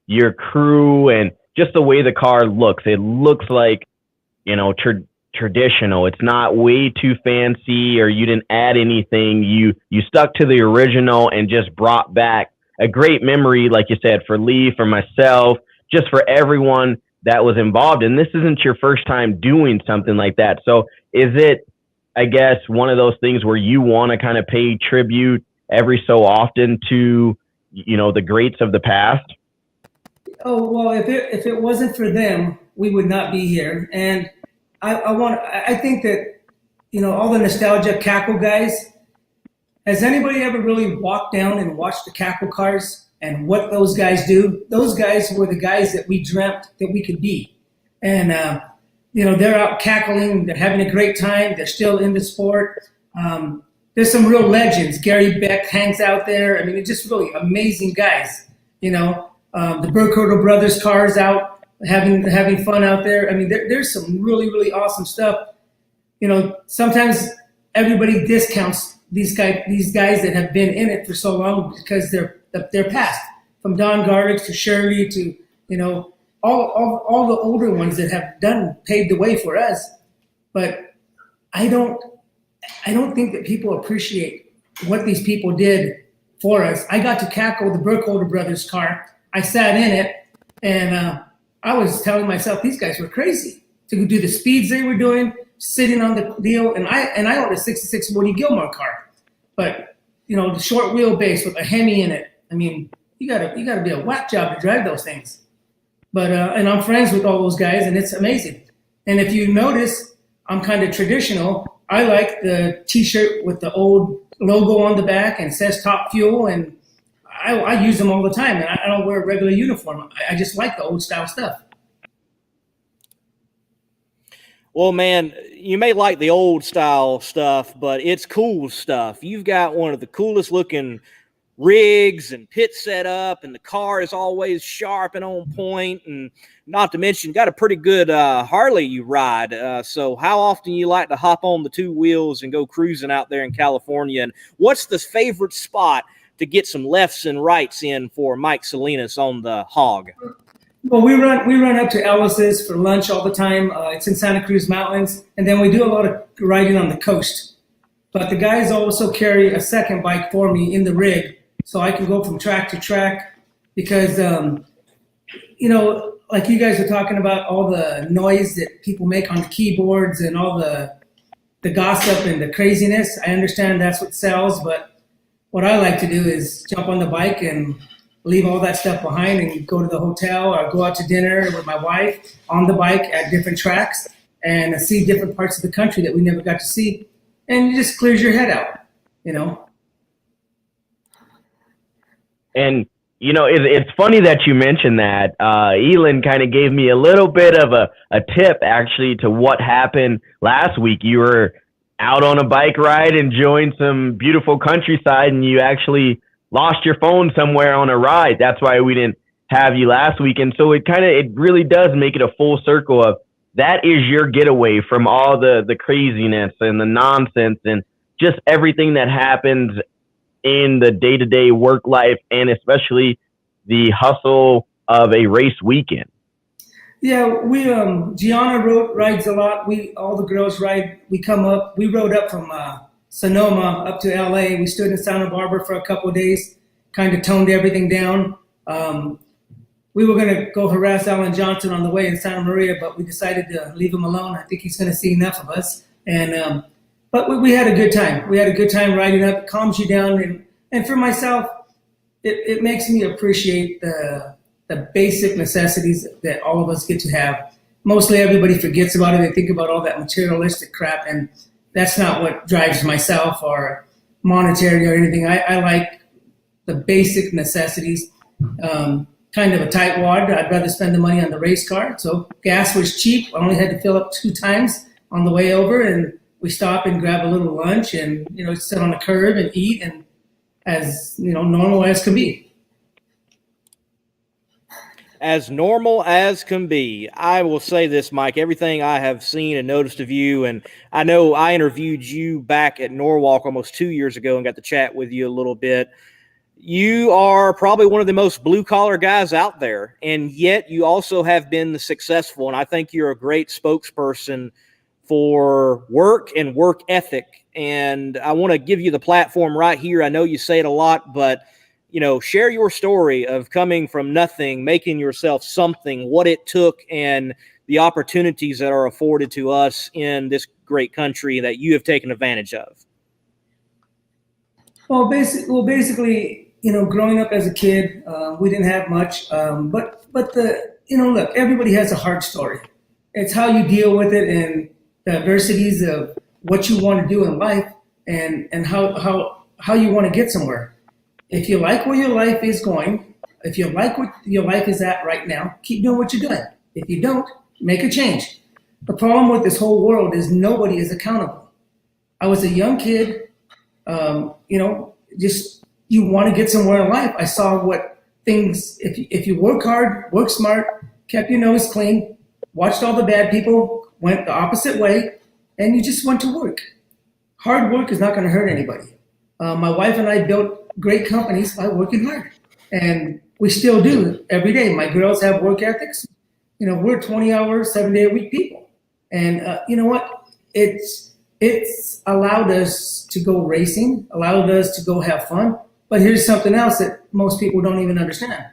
your crew and just the way the car looks. It looks like, you know, traditional. It's not way too fancy, or you didn't add anything. You stuck to the original and just brought back a great memory, like you said, for Lee, for myself, just for everyone that was involved. And this isn't your first time doing something like that. So is it, I guess, one of those things where you want to kind of pay tribute every so often to, you know, the greats of the past? Oh, well, if it wasn't for them, we would not be here. And I think that, you know, all the nostalgia cackle guys, has anybody ever really walked down and watched the cackle cars and what those guys do? Those guys were the guys that we dreamt that we could be. And, you know, they're out cackling. They're having a great time. They're still in the sport. There's some real legends. Gary Beck hangs out there. I mean, it's just really amazing guys. You know, the Burkhardt brothers cars out having fun out there. I mean, there's some really, really awesome stuff. You know, sometimes everybody discounts these guys that have been in it for so long because they're past, from Don Garlick to Shirley to, you know, all the older ones that have paved the way for us. But I don't think that people appreciate what these people did for us. I got to cackle the Burkholder brothers car. I sat in it, and I was telling myself these guys were crazy to do the speeds they were doing, sitting on the deal. And I owned a '66 Woody Gilmore car, but you know, the short wheelbase with a Hemi in it. I mean, you gotta be a whack job to drive those things. But and I'm friends with all those guys, and it's amazing. And if you notice, I'm kind of traditional. I like the T-shirt with the old logo on the back and says Top Fuel, and I use them all the time. And I don't wear a regular uniform. I just like the old style stuff. Well, man, you may like the old style stuff, but it's cool stuff. You've got one of the coolest looking rigs and pit setup, and the car is always sharp and on point, and not to mention got a pretty good Harley you ride. So how often you like to hop on the two wheels and go cruising out there in California? And what's the favorite spot to get some lefts and rights in for Mike Salinas on the Hog? Well, we run up to Ellis's for lunch all the time. It's in Santa Cruz Mountains, and then we do a lot of riding on the coast. But the guys also carry a second bike for me in the rig, so I can go from track to track. Because you know, like you guys are talking about all the noise that people make on the keyboards and all the gossip and the craziness. I understand that's what sells, but what I like to do is jump on the bike and leave all that stuff behind and go to the hotel or go out to dinner with my wife on the bike at different tracks and see different parts of the country that we never got to see. And it just clears your head out, you know? And it's funny that you mentioned that. Elin kind of gave me a little bit of a tip actually to what happened last week. You were out on a bike ride enjoying some beautiful countryside, and you actually lost your phone somewhere on a ride. That's why we didn't have you last week. And so it really does make it a full circle of that is your getaway from all the craziness and the nonsense and just everything that happens in the day-to-day work life, and especially the hustle of a race weekend. Yeah, we Gianna rides a lot. All the girls ride. We come up. We rode up from Sonoma up to LA. We stood in Santa Barbara for a couple of days, kind of toned everything down. We were going to go harass Alan Johnson on the way in Santa Maria, but we decided to leave him alone. I think he's going to see enough of us. And but we had a good time. We had a good time riding up. It calms you down. And for myself, it makes me appreciate the basic necessities that all of us get to have. Mostly everybody forgets about it. They think about all that materialistic crap, and that's not what drives myself or monetary or anything. I like the basic necessities. Kind of a tightwad. I'd rather spend the money on the race car. So gas was cheap. I only had to fill up 2 times on the way over, and we stop and grab a little lunch and, sit on the curb and eat, and as, normal as can be. As normal as can be. I will say this, Mike, everything I have seen and noticed of you, and I know I interviewed you back at Norwalk almost 2 years ago and got to chat with you a little bit. You are probably one of the most blue-collar guys out there, and yet you also have been successful, and I think you're a great spokesperson for work and work ethic, and I want to give you the platform right here. I know you say it a lot, but, share your story of coming from nothing, making yourself something, what it took, and the opportunities that are afforded to us in this great country that you have taken advantage of. Well, basically, growing up as a kid, we didn't have much, but look, everybody has a hard story. It's how you deal with it and the adversities of what you want to do in life and how you want to get somewhere. If you like where your life is going, if you like what your life is at right now, keep doing what you're doing. If you don't, make a change. The problem with this whole world is nobody is accountable. I was a young kid, just you want to get somewhere in life. I saw what things, if you work hard, work smart, kept your nose clean, watched all the bad people, went the opposite way, and you just went to work. Hard work is not going to hurt anybody. My wife and I built great companies by working hard, and we still do every day. My girls have work ethics. We're 20-hour, 7-day-a-week people, and you know what? It's allowed us to go racing, allowed us to go have fun. But here's something else that most people don't even understand.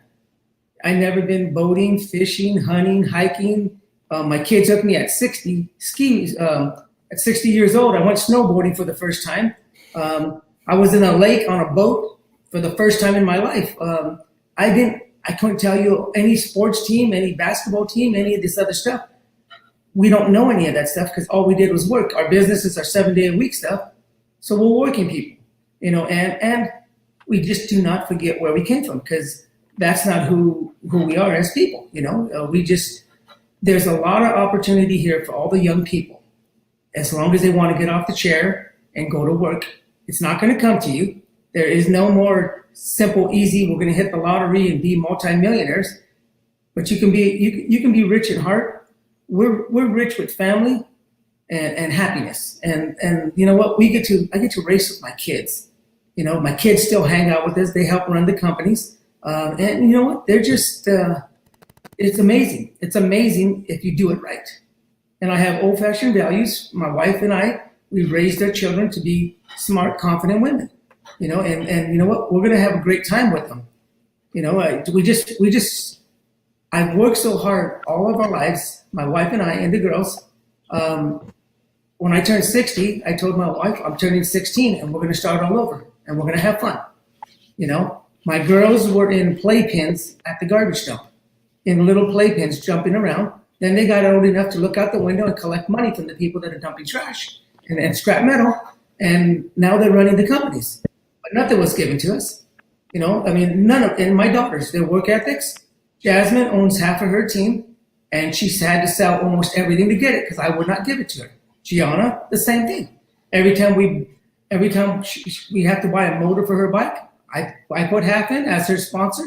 I never been boating, fishing, hunting, hiking. My kids hooked me at 60 skis. At 60 years old, I went snowboarding for the first time. I was in a lake on a boat for the first time in my life. I couldn't tell you any sports team, any basketball team, any of this other stuff. We don't know any of that stuff because all we did was work. Our businesses are 7-day-a-week stuff. So we're working people, and we just do not forget where we came from, because that's not who we are as people. There's a lot of opportunity here for all the young people. As long as they want to get off the chair and go to work, it's not going to come to you. There is no more simple, easy, we're going to hit the lottery and be multimillionaires. But you can be rich at heart. We're rich with family and happiness. And you know what? I get to race with my kids. My kids still hang out with us. They help run the companies. And you know what? They're just, it's amazing. It's amazing if you do it right. And I have old-fashioned values. My wife and I, we raised our children to be smart, confident women. And you know what? We're going to have a great time with them. I've worked so hard all of our lives, my wife and I and the girls. When I turned 60, I told my wife, I'm turning 16 and we're going to start all over and we're going to have fun. My girls were in playpens at the garbage dump, in little playpens jumping around. Then they got old enough to look out the window and collect money from the people that are dumping trash and scrap metal. And now they're running the companies. But nothing was given to us. I mean, and my daughters, their work ethics. Jasmine owns half of her team, and she's had to sell almost everything to get it because I would not give it to her. Gianna, the same thing. Every time we have to buy a motor for her bike, I put half in as her sponsor.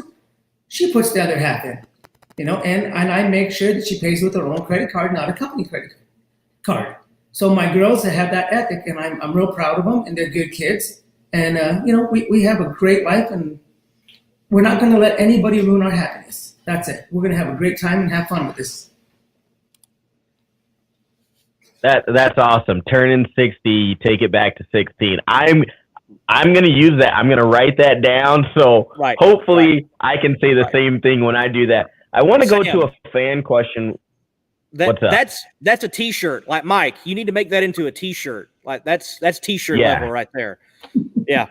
She puts the other half in, and I make sure that she pays with her own credit card, not a company credit card. So my girls have that ethic, and I'm real proud of them, and they're good kids. And, we have a great life, and we're not going to let anybody ruin our happiness. That's it. We're going to have a great time and have fun with this. That's awesome. Turning 60, take it back to 16. I'm going to use that. I'm going to write that down. So hopefully I can say the same thing when I do that. I want to go to a fan question. What's up? That's a T-shirt. Like, Mike, you need to make that into a T-shirt. Like that's T-shirt level right there. Yeah.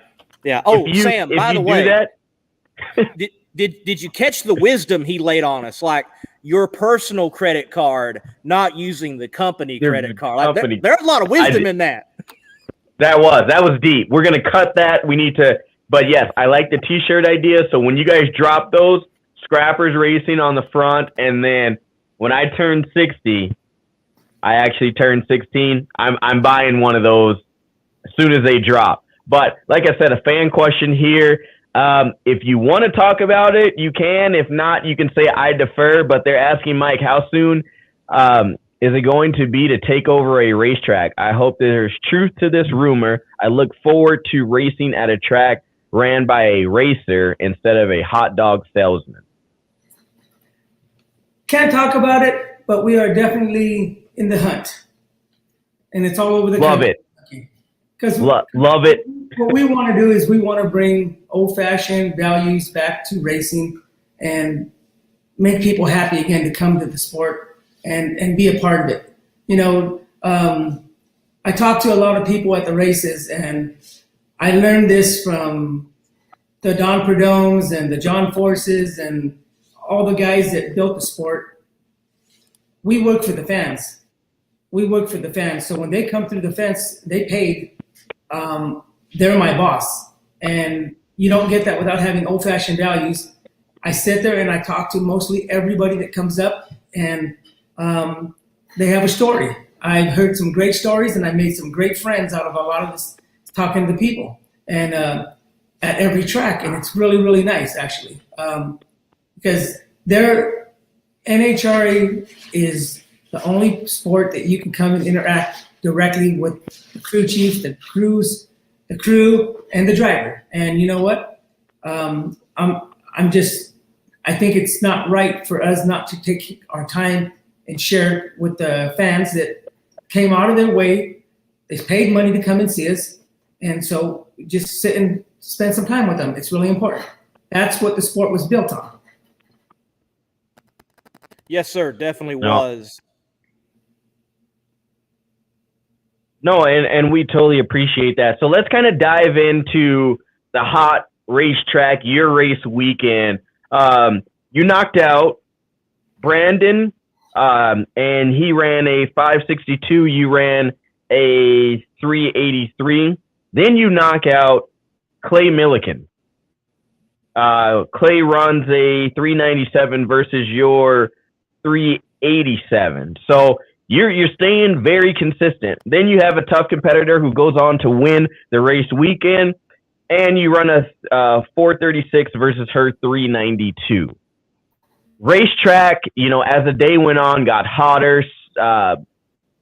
Oh, Sam, by the way, did you catch the wisdom he laid on us? Like, your personal credit card, not using the company credit card. Like, there's a lot of wisdom in that. That was deep. We're going to cut that. We need to, but yes, I like the T-shirt idea. So when you guys drop those, Scrappers Racing on the front, and then when I turn 60, I actually turned 16. I'm buying one of those as soon as they drop. But like I said, a fan question here. If you want to talk about it, you can. If not, you can say I defer. But they're asking, Mike, how soon is it going to be to take over a racetrack? I hope there's truth to this rumor. I look forward to racing at a track ran by a racer instead of a hot dog salesman. Can't talk about it, but we are definitely in the hunt. And it's all over the country. Love it. What we want to do is we want to bring old-fashioned values back to racing and make people happy again to come to the sport and be a part of it. I talk to a lot of people at the races, and I learned this from the Don Perdomes and the John Forces and all the guys that built the sport. We work for the fans. So when they come through the fence, they paid. They're my boss, and you don't get that without having old-fashioned values. I sit there and I talk to mostly everybody that comes up, and they have a story. I've heard some great stories, and I made some great friends out of a lot of this talking to people, and at every track, and it's really, really nice actually, because their NHRA is the only sport that you can come and interact directly with the crew chief, the crew, and the driver. And you know what? I think it's not right for us not to take our time and share it with the fans that came out of their way. They paid money to come and see us. And so just sit and spend some time with them. It's really important. That's what the sport was built on. Yes, sir. Definitely was. No, and we totally appreciate that. So let's kind of dive into the hot racetrack, your race weekend. You knocked out Brandon, and he ran a 562. You ran a 383. Then you knock out Clay Milliken. Clay runs a 397 versus your 387. So you're staying very consistent. Then you have a tough competitor who goes on to win the race weekend, and you run a 436 versus her 392. Racetrack, as the day went on, got hotter.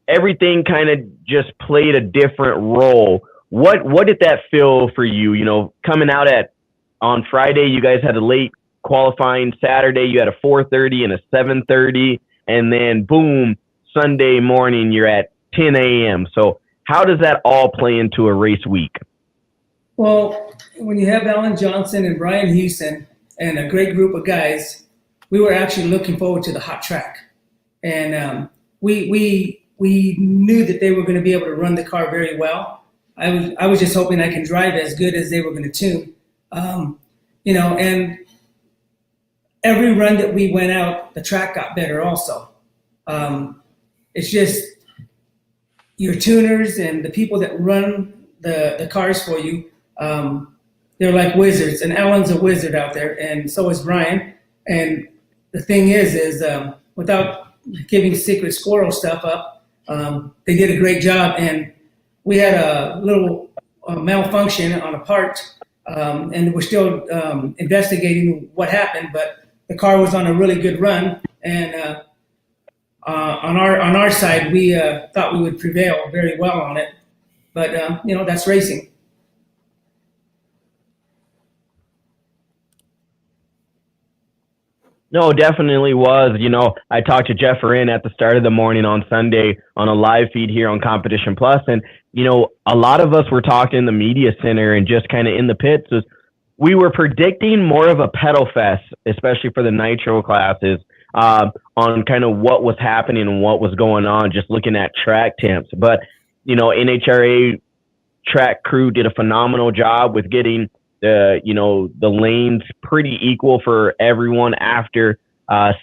Everything kind of just played a different role. What did that feel for you? Coming out on Friday, you guys had a late qualifying. Saturday, you had a 4:30 and a 7:30, and then boom, Sunday morning, you're at 10 a.m. So how does that all play into a race week? Well, when you have Alan Johnson and Brian Houston and a great group of guys, we were actually looking forward to the hot track. And we knew that they were going to be able to run the car very well. I was just hoping I can drive as good as they were going to tune. And every run that we went out, the track got better also. It's just your tuners and the people that run the cars for you. they're like wizards, and Alan's a wizard out there, and so is Brian. And the thing is without giving secret squirrel stuff up, they did a great job. And we had a little malfunction on a part, and we're still investigating what happened. But the car was on a really good run, and on our side, we thought we would prevail very well on it. But that's racing. No, definitely was. I talked to Jeff Arrin at the start of the morning on Sunday on a live feed here on Competition Plus. And, a lot of us were talking in the media center and just kind of in the pits. We were predicting more of a pedal fest, especially for the nitro classes, on kind of what was happening and what was going on, just looking at track temps. But, NHRA track crew did a phenomenal job with getting the lanes pretty equal for everyone after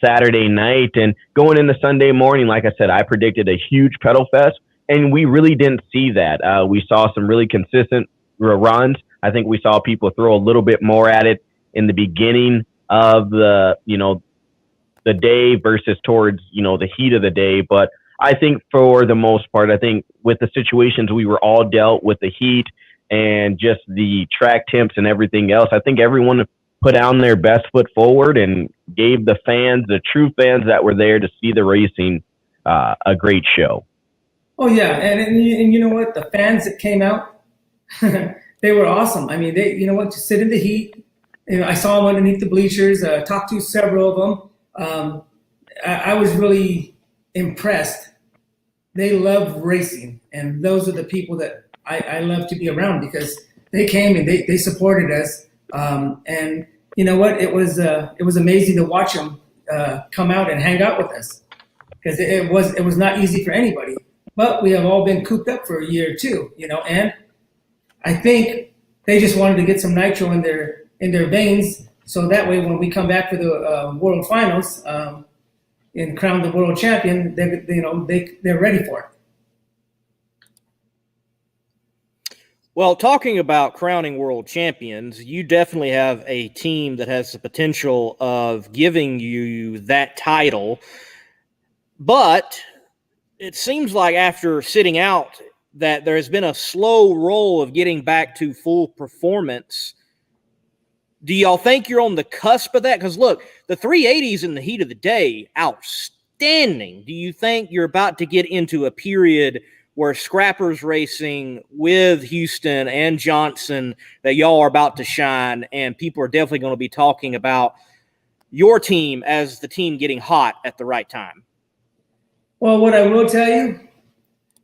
Saturday night. And going into Sunday morning, like I said, I predicted a huge pedal fest, and we really didn't see that. We saw some really consistent runs. I think we saw people throw a little bit more at it in the beginning of the day versus towards, the heat of the day. But I think for the most part, I think with the situations we were all dealt with, the heat and just the track temps and everything else, I think everyone put down their best foot forward and gave the fans, the true fans that were there to see the racing, a great show. Oh yeah, and you know what? The fans that came out, they were awesome. I mean, they to sit in the heat. I saw them underneath the bleachers. Talked to several of them. I was really impressed. They love racing, and those are the people that I love to be around, because they came and they supported us. And you know what? It was amazing to watch them come out and hang out with us, because it was not easy for anybody. But we have all been cooped up for a year or two, and I think they just wanted to get some nitro in their veins, so that way when we come back for the World Finals and crown the world champion, they're ready for it. Well, talking about crowning world champions, you definitely have a team that has the potential of giving you that title. But it seems like after sitting out that there has been a slow roll of getting back to full performance. Do y'all think you're on the cusp of that? Because, look, the 380s in the heat of the day, outstanding. Do you think you're about to get into a period where scrappers racing with Houston and Johnson, that y'all are about to shine, and people are definitely going to be talking about your team as the team getting hot at the right time? Well, what I will tell you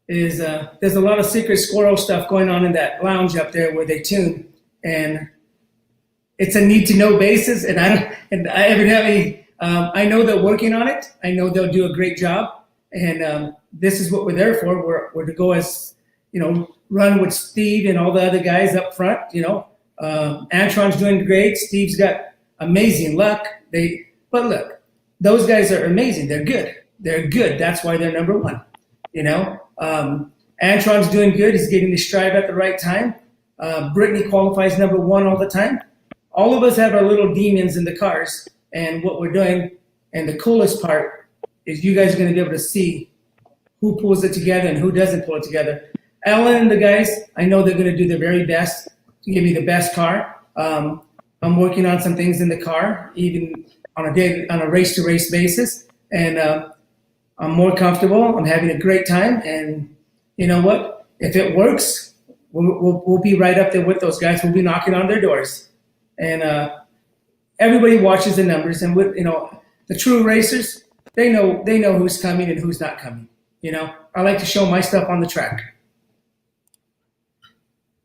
is there's a lot of secret squirrel stuff going on in that lounge up there where they tune, and it's a need-to-know basis. And I know they're working on it. I know they'll do a great job, and this is what we're there for. We're to go as run with Steve and all the other guys up front. Antron's doing great. Steve's got amazing luck. But look, those guys are amazing. They're good. They're good. That's why they're number one. Antron's doing good. He's getting the stride at the right time. Brittany qualifies number one all the time. All of us have our little demons in the cars, and what we're doing. And the coolest part is you guys are going to be able to see who pulls it together and who doesn't pull it together. Alan and the guys, I know they're going to do their very best to give me the best car. I'm working on some things in the car, even on a race-to-race basis, and I'm more comfortable. I'm having a great time, and you know what? If it works, we'll be right up there with those guys. We'll be knocking on their doors, and everybody watches the numbers. And with the true racers, they know who's coming and who's not coming. I like to show my stuff on the track.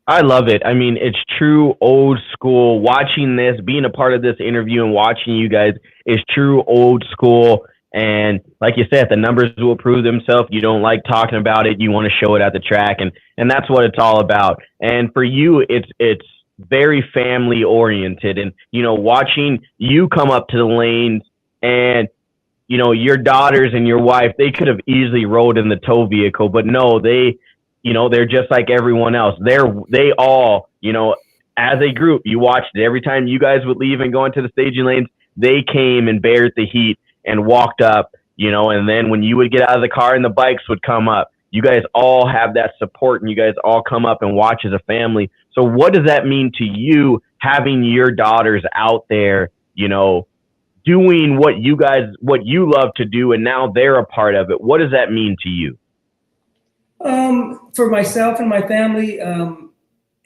I love it. I mean, it's true old school. Watching this, being a part of this interview and watching you guys is true old school. And like you said, the numbers will prove themselves. You don't like talking about it. You want to show it at the track. And that's what it's all about. And for you, it's very family oriented. And, watching you come up to the lanes and, your daughters and your wife, they could have easily rode in the tow vehicle, but no, they're just like everyone else. They all, as a group, you watched it. Every time you guys would leave and go into the staging lanes, they came and bared the heat and walked up, and then when you would get out of the car and the bikes would come up, you guys all have that support and you guys all come up and watch as a family. So what does that mean to you, having your daughters out there, doing what you love to do, and now they're a part of it? What does that mean to you? For myself and my family,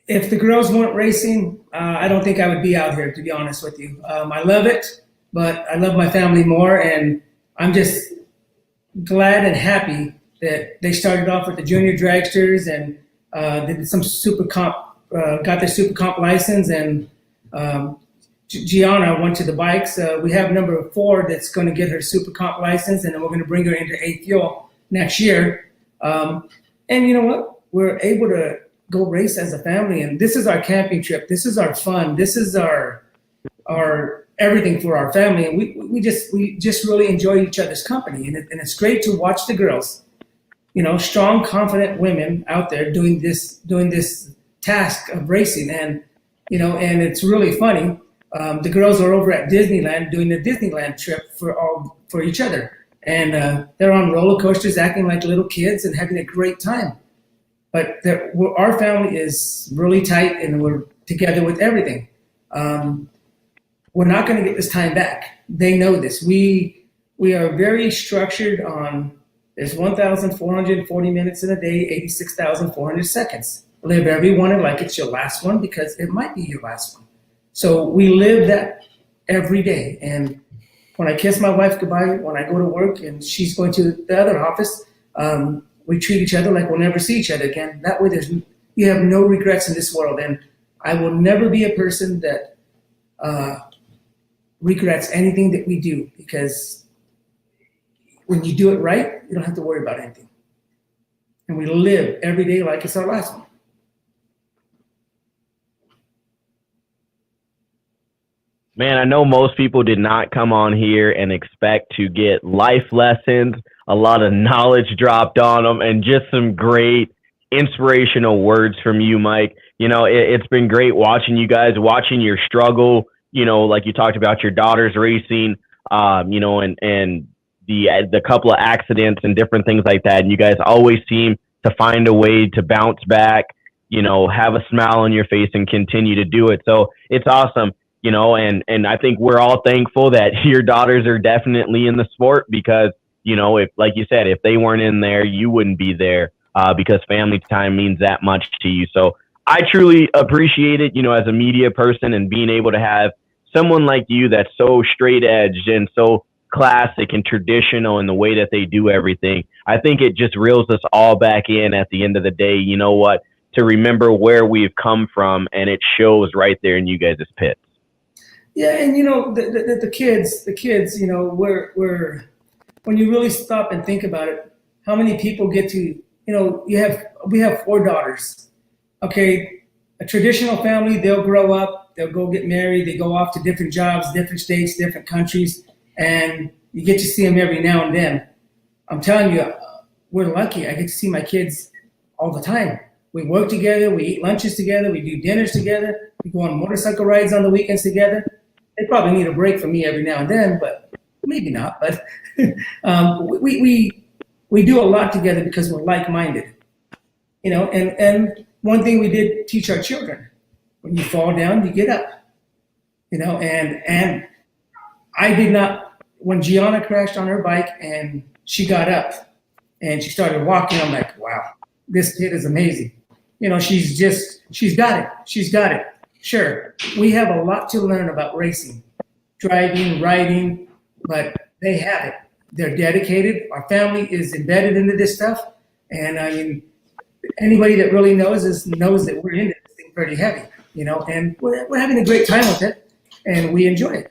if the girls weren't racing, I don't think I would be out here, to be honest with you. I love it, but I love my family more, and I'm just glad and happy that they started off with the junior dragsters and did some super comp, got their super comp license, and Gianna went to the bikes. We have number 4 that's going to get her super comp license, and then we're going to bring her into A Fuel next year. And you know what? We're able to go race as a family, and this is our camping trip. This is our fun. This is our everything for our family, and we just really enjoy each other's company, and it's great to watch the girls, strong, confident women out there doing this task of racing, and and it's really funny. The girls are over at Disneyland doing the Disneyland trip for each other, and they're on roller coasters, acting like little kids and having a great time. But our family is really tight, and we're together with everything. We're not going to get this time back. They know this. We are very structured on, there's 1,440 minutes in a day, 86,400 seconds. Live every one like it's your last one, because it might be your last one. So we live that every day. And when I kiss my wife goodbye, when I go to work and she's going to the other office, we treat each other like we'll never see each other again. That way you have no regrets in this world. And I will never be a person that regrets anything that we do, because when you do it right, you don't have to worry about anything. And we live every day like it's our last one. Man, I know most people did not come on here and expect to get life lessons, a lot of knowledge dropped on them, and just some great inspirational words from you, Mike. It's been great watching you guys, watching your struggle, like you talked about your daughters racing, and the couple of accidents and different things like that. And you guys always seem to find a way to bounce back, have a smile on your face and continue to do it. So it's awesome. And I think we're all thankful that your daughters are definitely in the sport, because, if, like you said, if they weren't in there, you wouldn't be there, because family time means that much to you. So I truly appreciate it, as a media person, and being able to have someone like you that's so straight edged and so classic and traditional in the way that they do everything. I think it just reels us all back in at the end of the day, to remember where we've come from, and it shows right there in you guys' pits. Yeah, and the kids, we're when you really stop and think about it, how many people get to, we have 4 daughters. Okay, a traditional family, they'll grow up, they'll go get married, they go off to different jobs, different states, different countries, and you get to see them every now and then. I'm telling you, we're lucky. I get to see my kids all the time. We work together, we eat lunches together, we do dinners together, we go on motorcycle rides on the weekends together. They probably need a break from me every now and then, but maybe not. But we do a lot together because we're like-minded, And one thing we did teach our children: when you fall down, you get up, And I did not. When Gianna crashed on her bike and she got up and she started walking, I'm like, wow, this kid is amazing. She's got it. She's got it. Sure, we have a lot to learn about racing, driving, riding, but they have it. They're dedicated. Our family is embedded into this stuff. And I mean, anybody that really knows us knows that we're into this thing pretty heavy, and we're having a great time with it, and we enjoy it.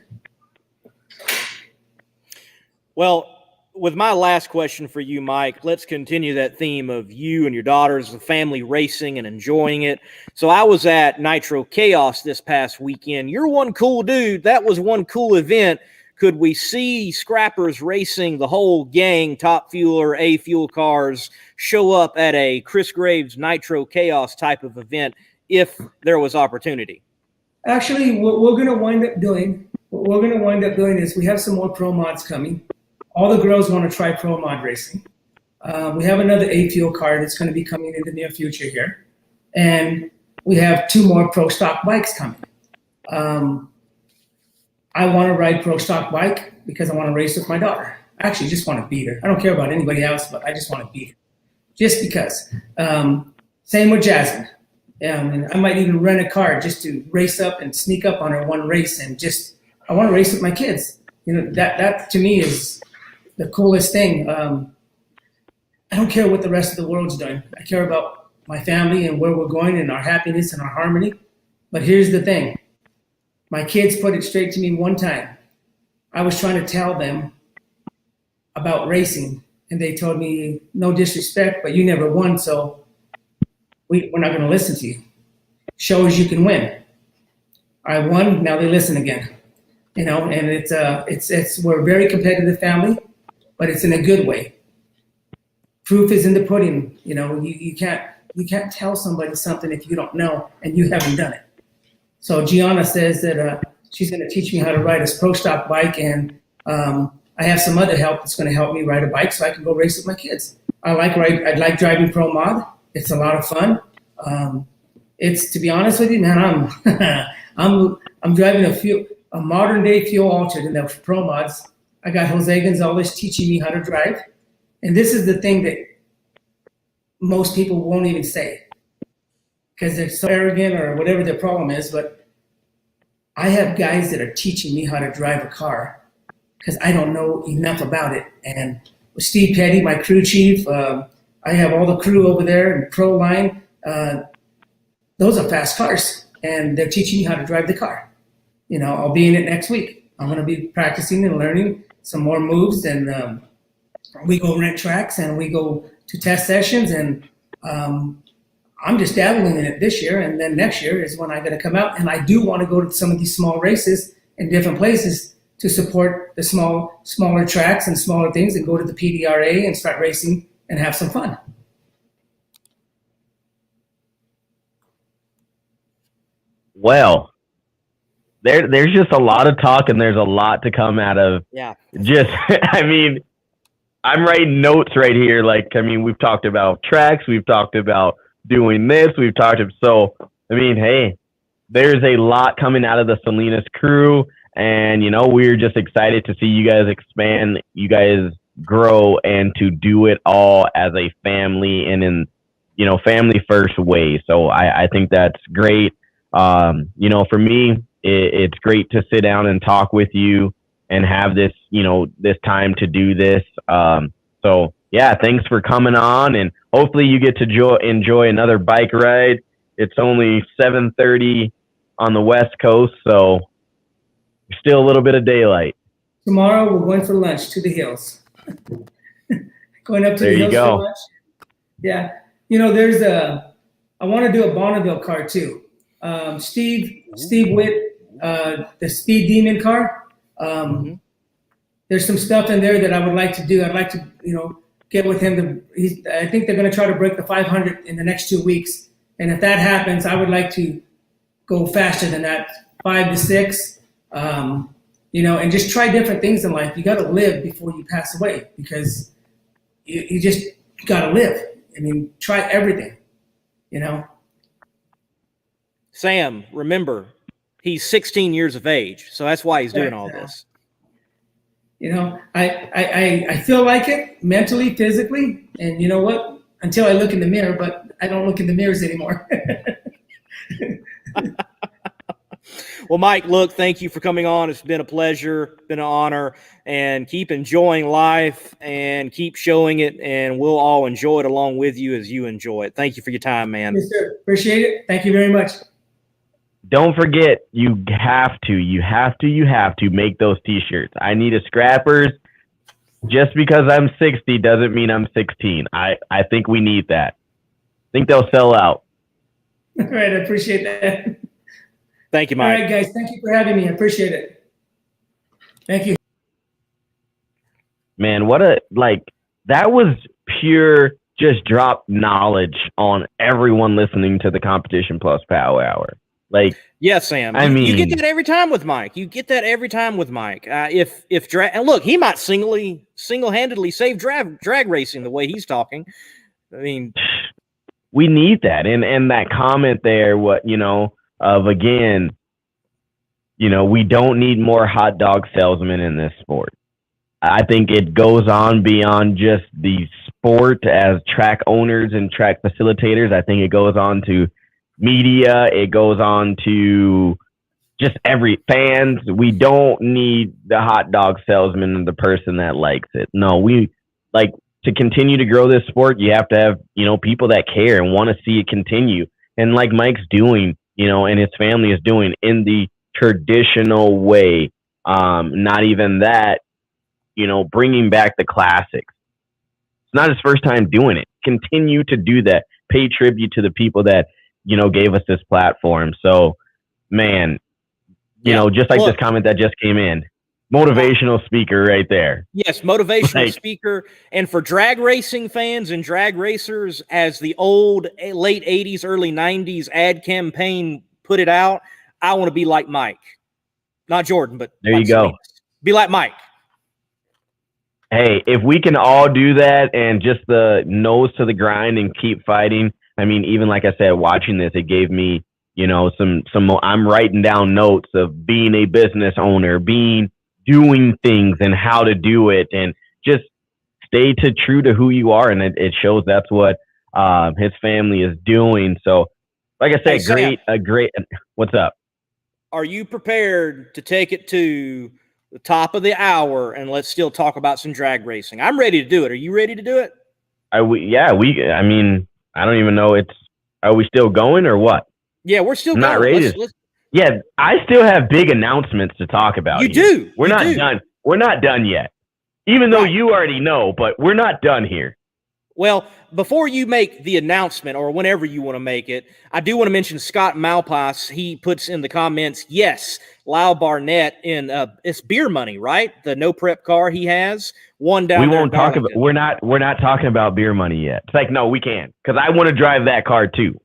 Well, with my last question for you, Mike, let's continue that theme of you and your daughters, the family racing and enjoying it. So I was at Nitro Chaos this past weekend. You're one cool dude. That was one cool event. Could we see Scrappers racing, the whole gang, Top Fuel or A Fuel cars, show up at a Chris Graves Nitro Chaos type of event if there was opportunity? Actually, what we're going to wind up doing is we have some more pro mods coming. All the girls want to try pro mod racing. We have another A-Fuel car that's going to be coming in the near future here. And we have 2 more pro stock bikes coming. I want to ride pro stock bike because I want to race with my daughter. I actually just want to beat her. I don't care about anybody else, but I just want to beat her. Just because. Same with Jasmine. And I might even rent a car just to race up and sneak up on her one race and just, I want to race with my kids. You know, that to me is the coolest thing. I don't care what the rest of the world's doing. I care about my family and where we're going and our happiness and our harmony. But here's the thing. My kids put it straight to me one time. I was trying to tell them about racing, and they told me, no disrespect, but you never won, so we're not going to listen to you. Show us you can win. I won, now they listen again. You know, and we're a very competitive family, but it's in a good way. Proof is in the pudding. You know, you can't tell somebody something if you don't know and you haven't done it. So Gianna says that she's going to teach me how to ride a pro stock bike, and I have some other help that's going to help me ride a bike so I can go race with my kids. I like driving pro mod. It's a lot of fun. It's, to be honest with you, man, I'm driving a modern day fuel altered in the pro mods. I got Jose Gonzalez teaching me how to drive, and this is the thing that most people won't even say, because they're so arrogant or whatever their problem is. But I have guys that are teaching me how to drive a car because I don't know enough about it. And with Steve Petty, my crew chief, I have all the crew over there in pro line. Those are fast cars, and they're teaching me how to drive the car. You know, I'll be in it next week. I'm going to be practicing and learning some more moves, and we go rent tracks and we go to test sessions, and I'm just dabbling in it this year, and then next year is when I'm going to come out. And I do want to go to some of these small races in different places to support the smaller tracks and smaller things, and go to the PDRA and start racing and have some fun. Well, there's just a lot of talk, and there's a lot to come out of. Yeah. Just, I mean, I'm writing notes right here. Like, I mean, we've talked about tracks, we've talked about doing this, we've talked about, so, I mean, hey, there's a lot coming out of the Salinas crew, and, you know, we're just excited to see you guys expand, you guys grow, and to do it all as a family and in, you know, family first way. So I think that's great. You know, for me, it's great to sit down and talk with you and have this, you know, this time to do this. So yeah, thanks for coming on, and hopefully you get to enjoy another bike ride. It's only 7:30 on the West Coast, so still a little bit of daylight. Tomorrow we're going for lunch to the hills. Going up to the hills for lunch. Yeah. You know, I want to do a Bonneville car too. Steve Witt, the Speed Demon car. There's some stuff in there that I would like to do. I'd like to, you know, get with him. I think they're going to try to break the 500 in the next 2 weeks. And if that happens, I would like to go faster than that, 5 to 6. You know, and just try different things in life. You got to live before you pass away, because you just got to live. I mean, try everything, you know. Sam, remember, he's 16 years of age, so that's why he's doing all this. You know, I feel like it mentally, physically, and you know what? Until I look in the mirror, but I don't look in the mirrors anymore. Well, Mike, look, thank you for coming on. It's been a pleasure, been an honor, and keep enjoying life and keep showing it, and we'll all enjoy it along with you as you enjoy it. Thank you for your time, man. Yes, sir. Appreciate it. Thank you very much. Don't forget, you have to make those t-shirts. I need a scrappers. Just because I'm 60 doesn't mean I'm 16. I think we need that. I think they'll sell out. All right, I appreciate that. Thank you, Mike. All right, guys. Thank you for having me. I appreciate it. Thank you. Man, that was pure just drop knowledge on everyone listening to the Competition Plus Power Hour. Like, yeah, Sam. I You get mean, that every time with Mike. You get that every time with Mike. And look, he might single-handedly save drag racing the way he's talking. I mean, we need that. And that comment there, again, we don't need more hot dog salesmen in this sport. I think it goes on beyond just the sport as track owners and track facilitators. I think it goes on to media. It goes on to just every fans. We don't need the hot dog salesman and the person that likes it. No, we like to continue to grow this sport. You have to have, people that care and want to see it continue. And like Mike's doing, and his family is doing in the traditional way. Not even that, bringing back the classics. It's not his first time doing it. Continue to do that. Pay tribute to the people that, gave us this platform. So, man, just like this comment that just came in, motivational speaker right there. Yes, motivational speaker. And for drag racing fans and drag racers, as the old late 80s, early 90s ad campaign put it out, I want to be like Mike. Not Jordan, but there you go. Be like Mike. Hey, if we can all do that and just the nose to the grind and keep fighting. I mean, even like I said, watching this, it gave me, some I'm writing down notes of being a business owner, doing things and how to do it, and just stay true to who you are. And it shows that's what his family is doing. So, like I said, great. What's up? Are you prepared to take it to the top of the hour and let's still talk about some drag racing? I'm ready to do it. Are you ready to do it? I mean, I don't even know. Are we still going or what? Yeah, we're still not going. ready. Yeah, I still have big announcements to talk about. You do. We're not done. We're not done yet. Even though you already know, but we're not done here. Well, before you make the announcement or whenever you want to make it, I do want to mention Scott Malpass. He puts in the comments, yes, Lyle Barnett in it's beer money, right? The no prep car he has. One down. We won't talk about. We're not talking about beer money yet. It's like, no, we can't, because I want to drive that car too.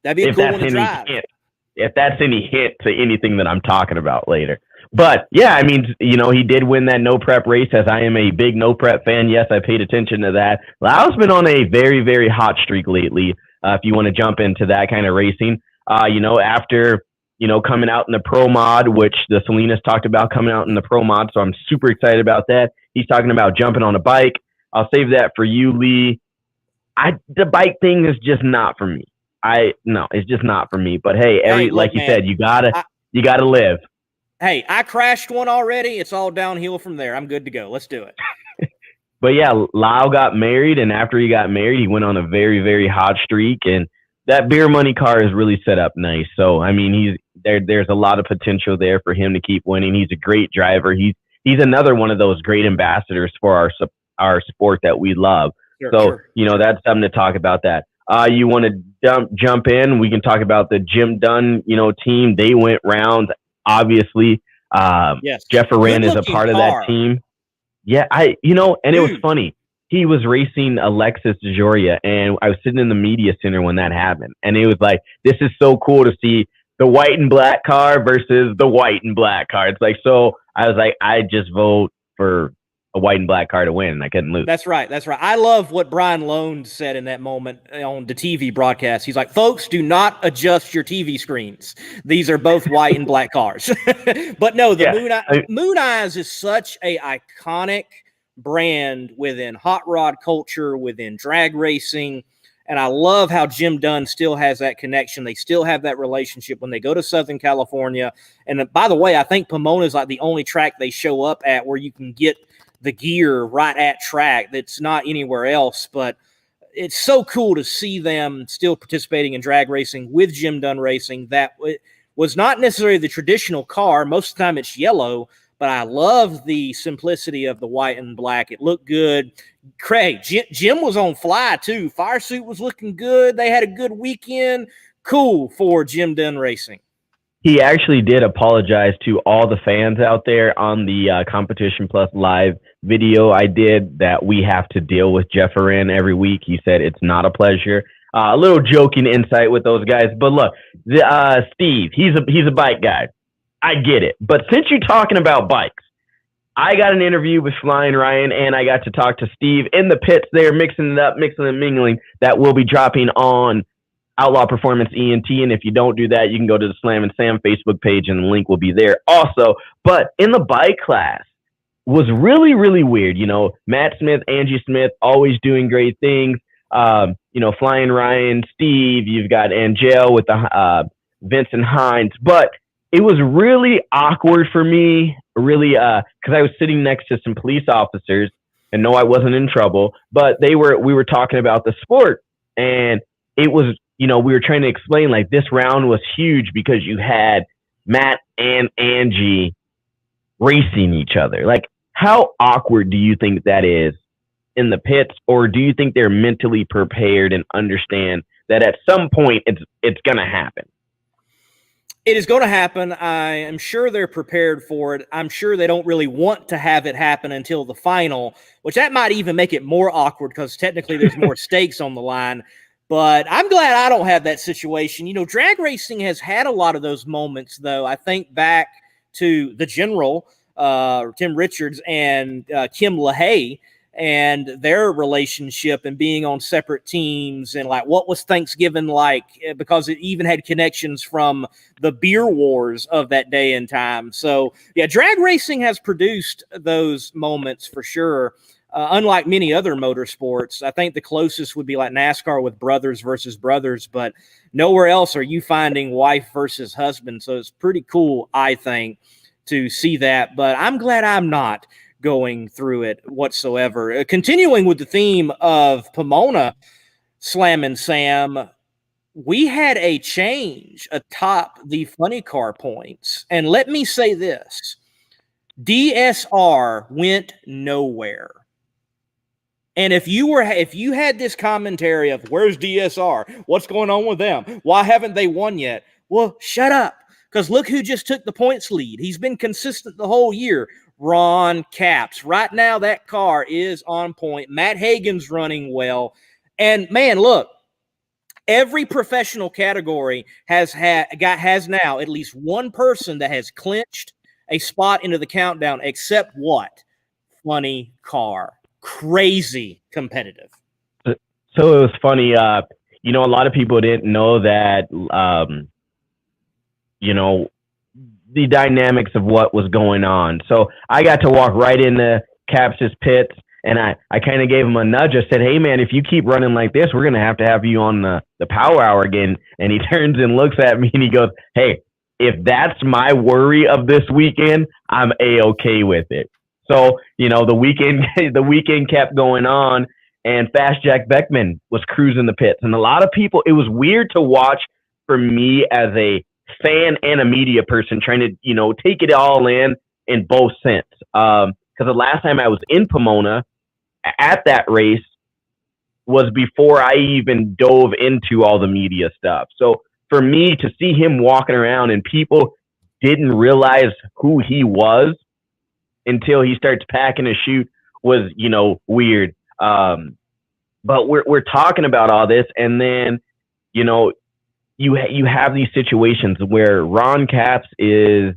That'd be a cool one to drive. If that's any hint to anything that I'm talking about later. But yeah, I mean, he did win that no prep race, as I am a big no prep fan. Yes, I paid attention to that. Lyle's been on a very, very hot streak lately. If you want to jump into that kind of racing, after, coming out in the pro mod, which the Salinas talked about coming out in the pro mod. So I'm super excited about that. He's talking about jumping on a bike. I'll save that for you, Lee. The bike thing is just not for me. It's just not for me. But hey, like you said, you gotta live. Hey, I crashed one already. It's all downhill from there. I'm good to go. Let's do it. But yeah, Lyle got married, and after he got married, he went on a very, very hot streak, and that beer money car is really set up nice. So I mean, there's a lot of potential there for him to keep winning. He's a great driver. He's another one of those great ambassadors for our sport that we love. Sure. That's something to talk about. That you want to jump in, we can talk about the Jim Dunn team. They went rounds. Obviously, yes. Jeff Aran is a part of that team. Yeah, and it was funny. He was racing Alexis DeJoria, and I was sitting in the media center when that happened. And it was like, this is so cool to see the white and black car versus the white and black car. It's like, so I was like, I just vote for a white and black car to win, and I couldn't lose. That's right. I love what Brian Lone said in that moment on the TV broadcast. He's like, folks, do not adjust your TV screens. These are both white and black cars. But no, Moon Eyes is such a iconic brand within hot rod culture, within drag racing. And I love how Jim Dunn still has that connection. They still have that relationship when they go to Southern California. And by the way, I think Pomona is like the only track they show up at where you can get the gear right at track that's not anywhere else. But it's so cool to see them still participating in drag racing with Jim Dunn Racing. That was not necessarily the traditional car. Most of the time it's yellow, but I love the simplicity of the white and black. It looked good. Craig, Jim was on fly too. Fire suit was looking good. They had a good weekend. Cool for Jim Dunn Racing. He actually did apologize to all the fans out there on the Competition Plus live video I did, that we have to deal with Jeff Aran every week. He said it's not a pleasure. A little joking insight with those guys. But look, Steve, he's a bike guy. I get it. But since you're talking about bikes, I got an interview with Flying Ryan, and I got to talk to Steve in the pits there, mixing it up, mixing and mingling. That will be dropping on Outlaw Performance ENT. And if you don't do that, you can go to the Slam and Sam Facebook page, and the link will be there also. But in the bike class was really, really weird. You know, Matt Smith, Angie Smith, always doing great things. You know, Flying Ryan, Steve, you've got Angel with the Vincent Hines. But it was really awkward for me, really, because I was sitting next to some police officers, and no, I wasn't in trouble, but we were talking about the sport, and it was, you know, we were trying to explain, like, this round was huge because you had Matt and Angie racing each other. Like, how awkward do you think that is in the pits, or do you think they're mentally prepared and understand that at some point it's going to happen? It is going to happen. I am sure they're prepared for it. I'm sure they don't really want to have it happen until the final, which that might even make it more awkward because technically there's more stakes on the line. But I'm glad I don't have that situation. You know, drag racing has had a lot of those moments, though. I think back to the General, Tim Richards, and Kim LaHaye, and their relationship and being on separate teams, and like what was Thanksgiving like, because it even had connections from the beer wars of that day and time. So yeah, drag racing has produced those moments for sure. Unlike many other motorsports, I think the closest would be like NASCAR with brothers versus brothers, but nowhere else are you finding wife versus husband. So it's pretty cool, I think, to see that, but I'm glad I'm not going through it whatsoever. Continuing with the theme of Pomona, Slam and Sam, we had a change atop the funny car points. And let me say this, DSR went nowhere. And if you had this commentary of where's DSR, what's going on with them, why haven't they won yet? Well, shut up, because look who just took the points lead. He's been consistent the whole year. Ron Capps. Right now, that car is on point. Matt Hagan's running well. And man, look, every professional category has now at least one person that has clinched a spot into the countdown, except what? Funny car. Crazy competitive. So it was funny. You know, a lot of people didn't know that, you know, the dynamics of what was going on. So I got to walk right into Capps' pits, and I kind of gave him a nudge. I said, hey, man, if you keep running like this, we're going to have you on the Power Hour again. And he turns and looks at me, and he goes, hey, if that's my worry of this weekend, I'm A-okay with it. So, you know, the weekend kept going on, and Fast Jack Beckman was cruising the pits. And a lot of people, it was weird to watch for me as a fan and a media person trying to, you know, take it all in both sense. Because the last time I was in Pomona at that race was before I even dove into all the media stuff. So for me to see him walking around and people didn't realize who he was until he starts packing a chute was, you know, weird. But we're talking about all this, and then, you know, you have these situations where Ron Capps is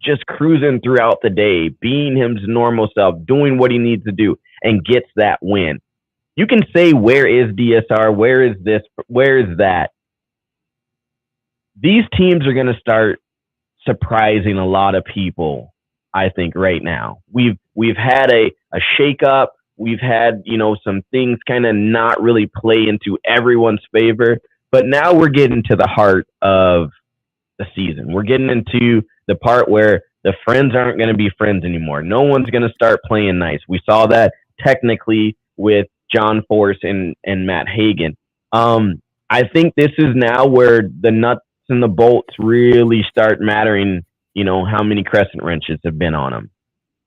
just cruising throughout the day, being his normal self, doing what he needs to do, and gets that win. You can say, where is DSR? Where is this? Where is that? These teams are going to start surprising a lot of people, I think, right now. We've had a shakeup. We've had, you know, some things kind of not really play into everyone's favor. But now we're getting to the heart of the season. We're getting into the part where the friends aren't going to be friends anymore. No one's going to start playing nice. We saw that technically with John Force and Matt Hagan. I think this is now where the nuts and the bolts really start mattering, you know, how many crescent wrenches have been on them.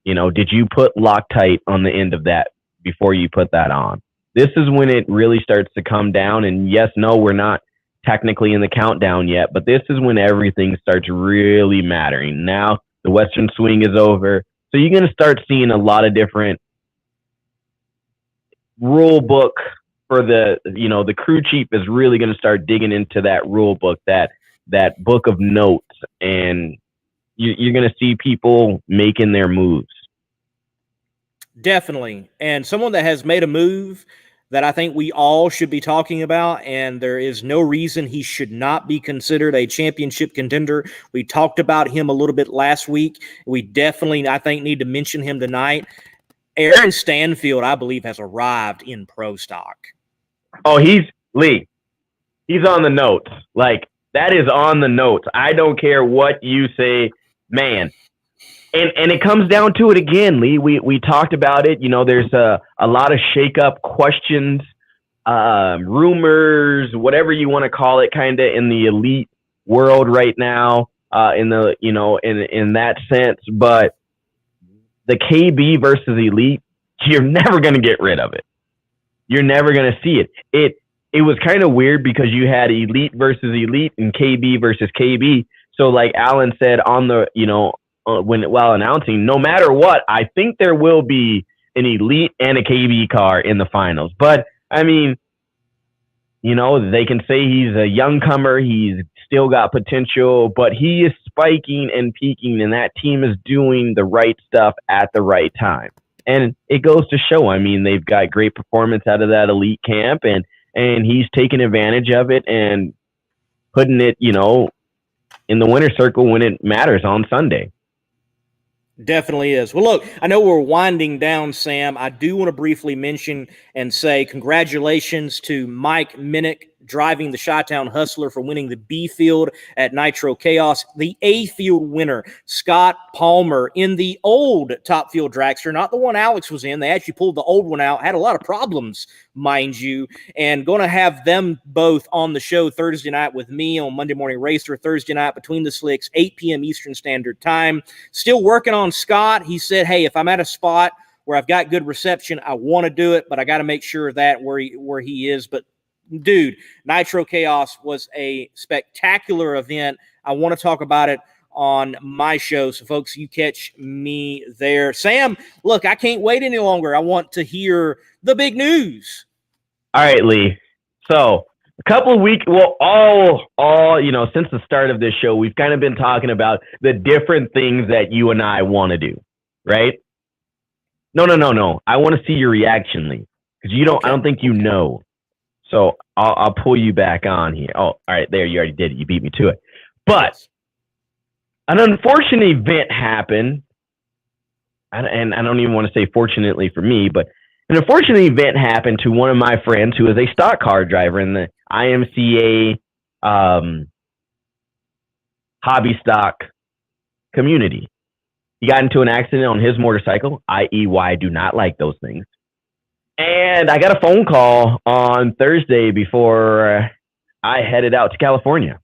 You know, did you put Loctite on the end of that before you put that on? This is when it really starts to come down. And yes, no, we're not technically in the countdown yet, but this is when everything starts really mattering. Now the Western swing is over. So you're going to start seeing a lot of different rule book for the crew chief is really going to start digging into that rule book, that book of notes, and you're going to see people making their moves. Definitely. And someone that has made a move that I think we all should be talking about, and there is no reason he should not be considered a championship contender. We talked about him a little bit last week. We definitely, I think, need to mention him tonight. Aaron Stanfield, I believe, has arrived in pro stock. Oh, he's on the notes. Like, that is on the notes. I don't care what you say, man. And it comes down to it again, Lee. We talked about it. There's a lot of shake-up questions, rumors, whatever you want to call it, kind of in the elite world right now, in that sense. But the KB versus elite, you're never going to get rid of it. You're never going to see it. It was kind of weird because you had elite versus elite and KB versus KB. So like Alan said on the, while announcing, no matter what, I think there will be an elite and a KB car in the finals. But I mean, they can say he's a young comer. He's still got potential, but he is spiking and peaking, and that team is doing the right stuff at the right time. And it goes to show, I mean, they've got great performance out of that elite camp, and he's taking advantage of it and putting it, in the winner's circle when it matters on Sunday. Definitely is. Well, look, I know we're winding down, Sam. I do want to briefly mention and say congratulations to Mike Minnick driving the Chi-Town Hustler for winning the B field at Nitro Chaos. The A field winner, Scott Palmer, in the old Top Field Dragster, not the one Alex was in. They actually pulled the old one out, had a lot of problems, mind you, and going to have them both on the show Thursday night with me on Monday Morning Racer, Thursday night between the slicks, 8 p.m. Eastern Standard Time. Still working on Scott. He said, hey, if I'm at a spot where I've got good reception, I want to do it, but I got to make sure that where he is. But dude, Nitro Chaos was a spectacular event. I want to talk about it on my show. So, folks, you catch me there. Sam, look, I can't wait any longer. I want to hear the big news. All right, Lee. So, a couple of weeks, well, all since the start of this show, we've kind of been talking about the different things that you and I want to do, right? No. I want to see your reaction, Lee, because I don't think you know. So I'll pull you back on here. Oh, all right, there, you already did it. You beat me to it. But an unfortunate event happened, and I don't even want to say fortunately for me, but an unfortunate event happened to one of my friends who is a stock car driver in the IMCA hobby stock community. He got into an accident on his motorcycle, i.e. why I do not like those things. And I got a phone call on Thursday before I headed out to California.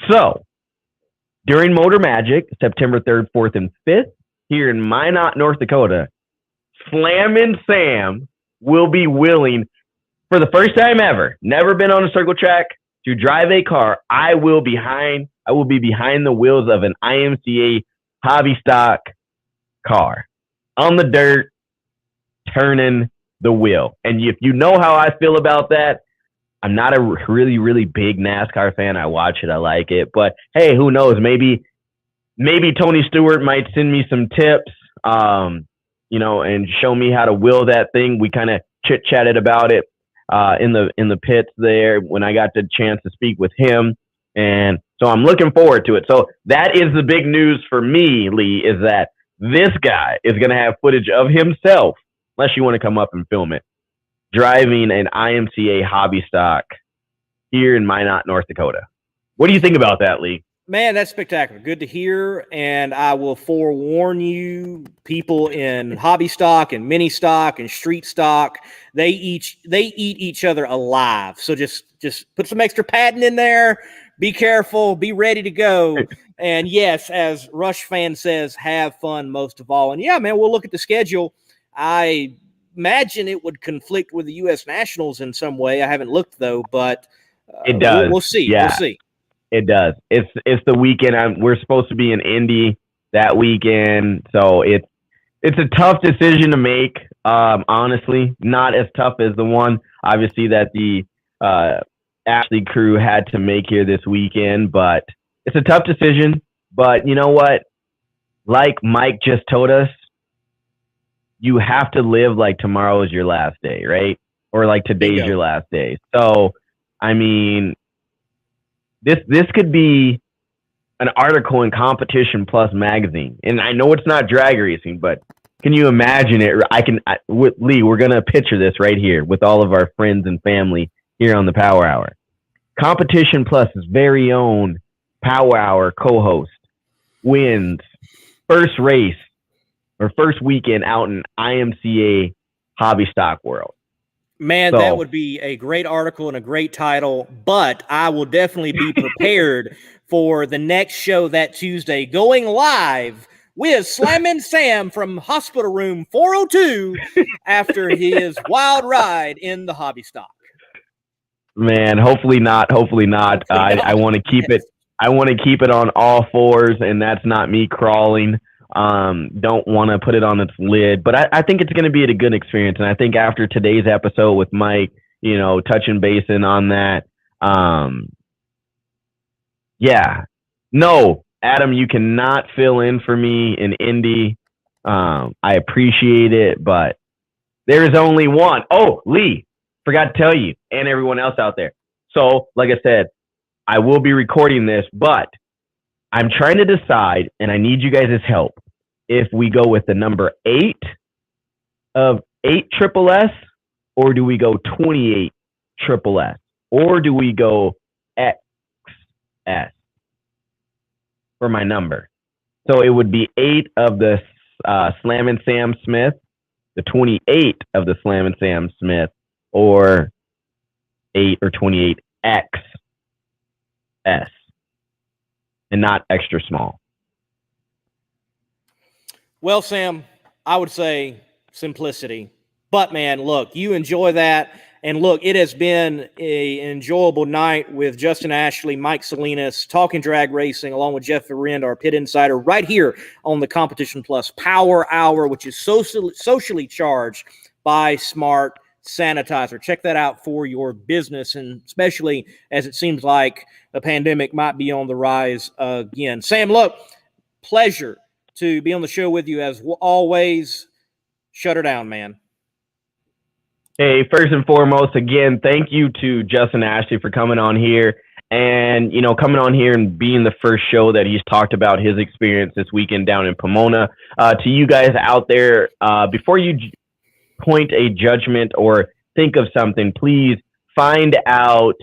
So, during Motor Magic, September 3rd, 4th, and 5th, here in Minot, North Dakota, Slammin' Sam will be willing, for the first time ever, never been on a circle track, to drive a car. I will be behind the wheels of an IMCA hobby stock car on the dirt, turning the wheel. And if you know how I feel about that, I'm not a really, really big NASCAR fan. I watch it. I like it. But hey, who knows? Maybe Tony Stewart might send me some tips, and show me how to wheel that thing. We kind of chit-chatted about it in the pits there when I got the chance to speak with him. And so I'm looking forward to it. So that is the big news for me, Lee, is that this guy is going to have footage of himself, unless you want to come up and film it, driving an IMCA hobby stock here in Minot, North Dakota. What do you think about that, Lee? Man, that's spectacular. Good to hear. And I will forewarn you, people in hobby stock and mini stock and street stock, they eat each other alive. So just put some extra padding in there. Be careful. Be ready to go. And yes, as Rush fan says, have fun most of all. And yeah, man, we'll look at the schedule. I imagine it would conflict with the U.S. Nationals in some way. I haven't looked though, but it does. We'll see. Yeah, we'll see. It does. It's the weekend. We're supposed to be in Indy that weekend, so it's a tough decision to make. Honestly, not as tough as the one, obviously, that the Ashley crew had to make here this weekend. But it's a tough decision. But you know what? Like Mike just told us, you have to live like tomorrow is your last day, right? Or like today's your last day. So, I mean, this could be an article in Competition Plus magazine. And I know it's not drag racing, but can you imagine it? Lee, we're going to picture this right here with all of our friends and family here on the Power Hour. Competition Plus's very own Power Hour co-host wins first race or first weekend out in IMCA Hobby Stock World. Man, that would be a great article and a great title, but I will definitely be prepared for the next show that Tuesday, going live with Slammin' Sam from Hospital Room 402 after his wild ride in the hobby stock. Man, hopefully not. Hopefully not. I want to keep it. I want to keep it on all fours, and that's not me crawling. Don't want to put it on its lid, but I think it's going to be a good experience. And I think after today's episode with Mike, touching basing on that, no, Adam, you cannot fill in for me in Indy. I appreciate it, but there is only one. Oh, Lee, forgot to tell you and everyone else out there. So, like I said, I will be recording this, but I'm trying to decide, and I need you guys' help, if we go with the number 8 of 8 Triple S, or do we go 28 Triple S, or do we go XS for my number? So it would be 8 of the Slammin' Sam Smith, the 28 of the Slammin' Sam Smith, or 8 or 28 XS. And not extra small. Well, Sam, I would say simplicity. But, man, look, you enjoy that. And, look, it has been an enjoyable night with Justin Ashley, Mike Salinas, talking drag racing, along with Jeff Verend, our pit insider, right here on the Competition Plus Power Hour, which is socially charged by Smart Sanitizer. Check that out for your business, and especially as it seems like the pandemic might be on the rise again. Sam, look, pleasure to be on the show with you as always. Shut her down, man. Hey, first and foremost, again, thank you to Justin Ashley for coming on here and, coming on here and being the first show that he's talked about his experience this weekend down in Pomona. To you guys out there, before you point a judgment or think of something, please find out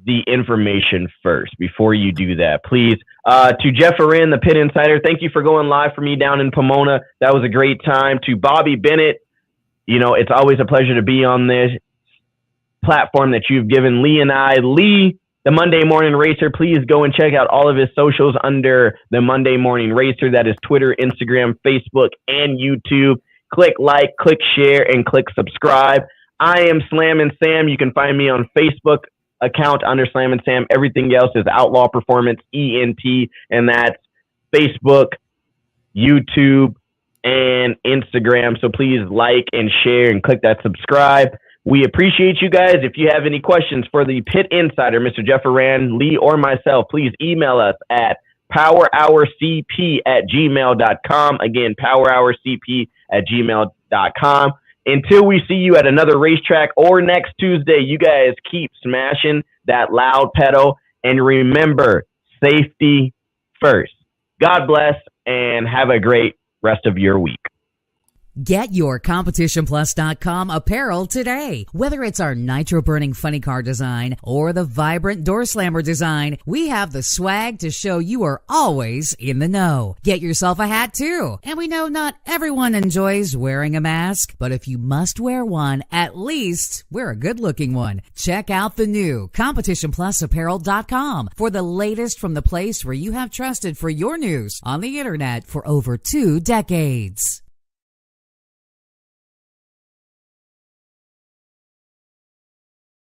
the information first before you do that, please. To Jeff Verend, the pit insider, thank you for going live for me down in Pomona. That was a great time. To Bobby Bennett, it's always a pleasure to be on this platform that you've given Lee and I. Lee, the Monday Morning Racer, please go and check out all of his socials under the Monday Morning Racer. That is Twitter, Instagram, Facebook, and YouTube. Click like, click share, and click subscribe. I am Slammin' Sam. You can find me on Facebook account under Slammin' Sam. Everything else is Outlaw Performance ENT, and that's Facebook, YouTube, and Instagram. So please like and share and click that subscribe. We appreciate you guys. If you have any questions for the pit insider, Mr. Jeff Verend, Lee, or myself, please email us at powerhourcp@gmail.com. Again, powerhourcp@gmail.com. Until we see you at another racetrack or next Tuesday, you guys keep smashing that loud pedal. And remember, safety first. God bless and have a great rest of your week. Get your CompetitionPlus.com apparel today. Whether it's our nitro-burning funny car design or the vibrant door slammer design, we have the swag to show you are always in the know. Get yourself a hat too. And we know not everyone enjoys wearing a mask, but if you must wear one, at least wear a good-looking one. Check out the new CompetitionPlusApparel.com for the latest from the place where you have trusted for your news on the internet for over 2 decades.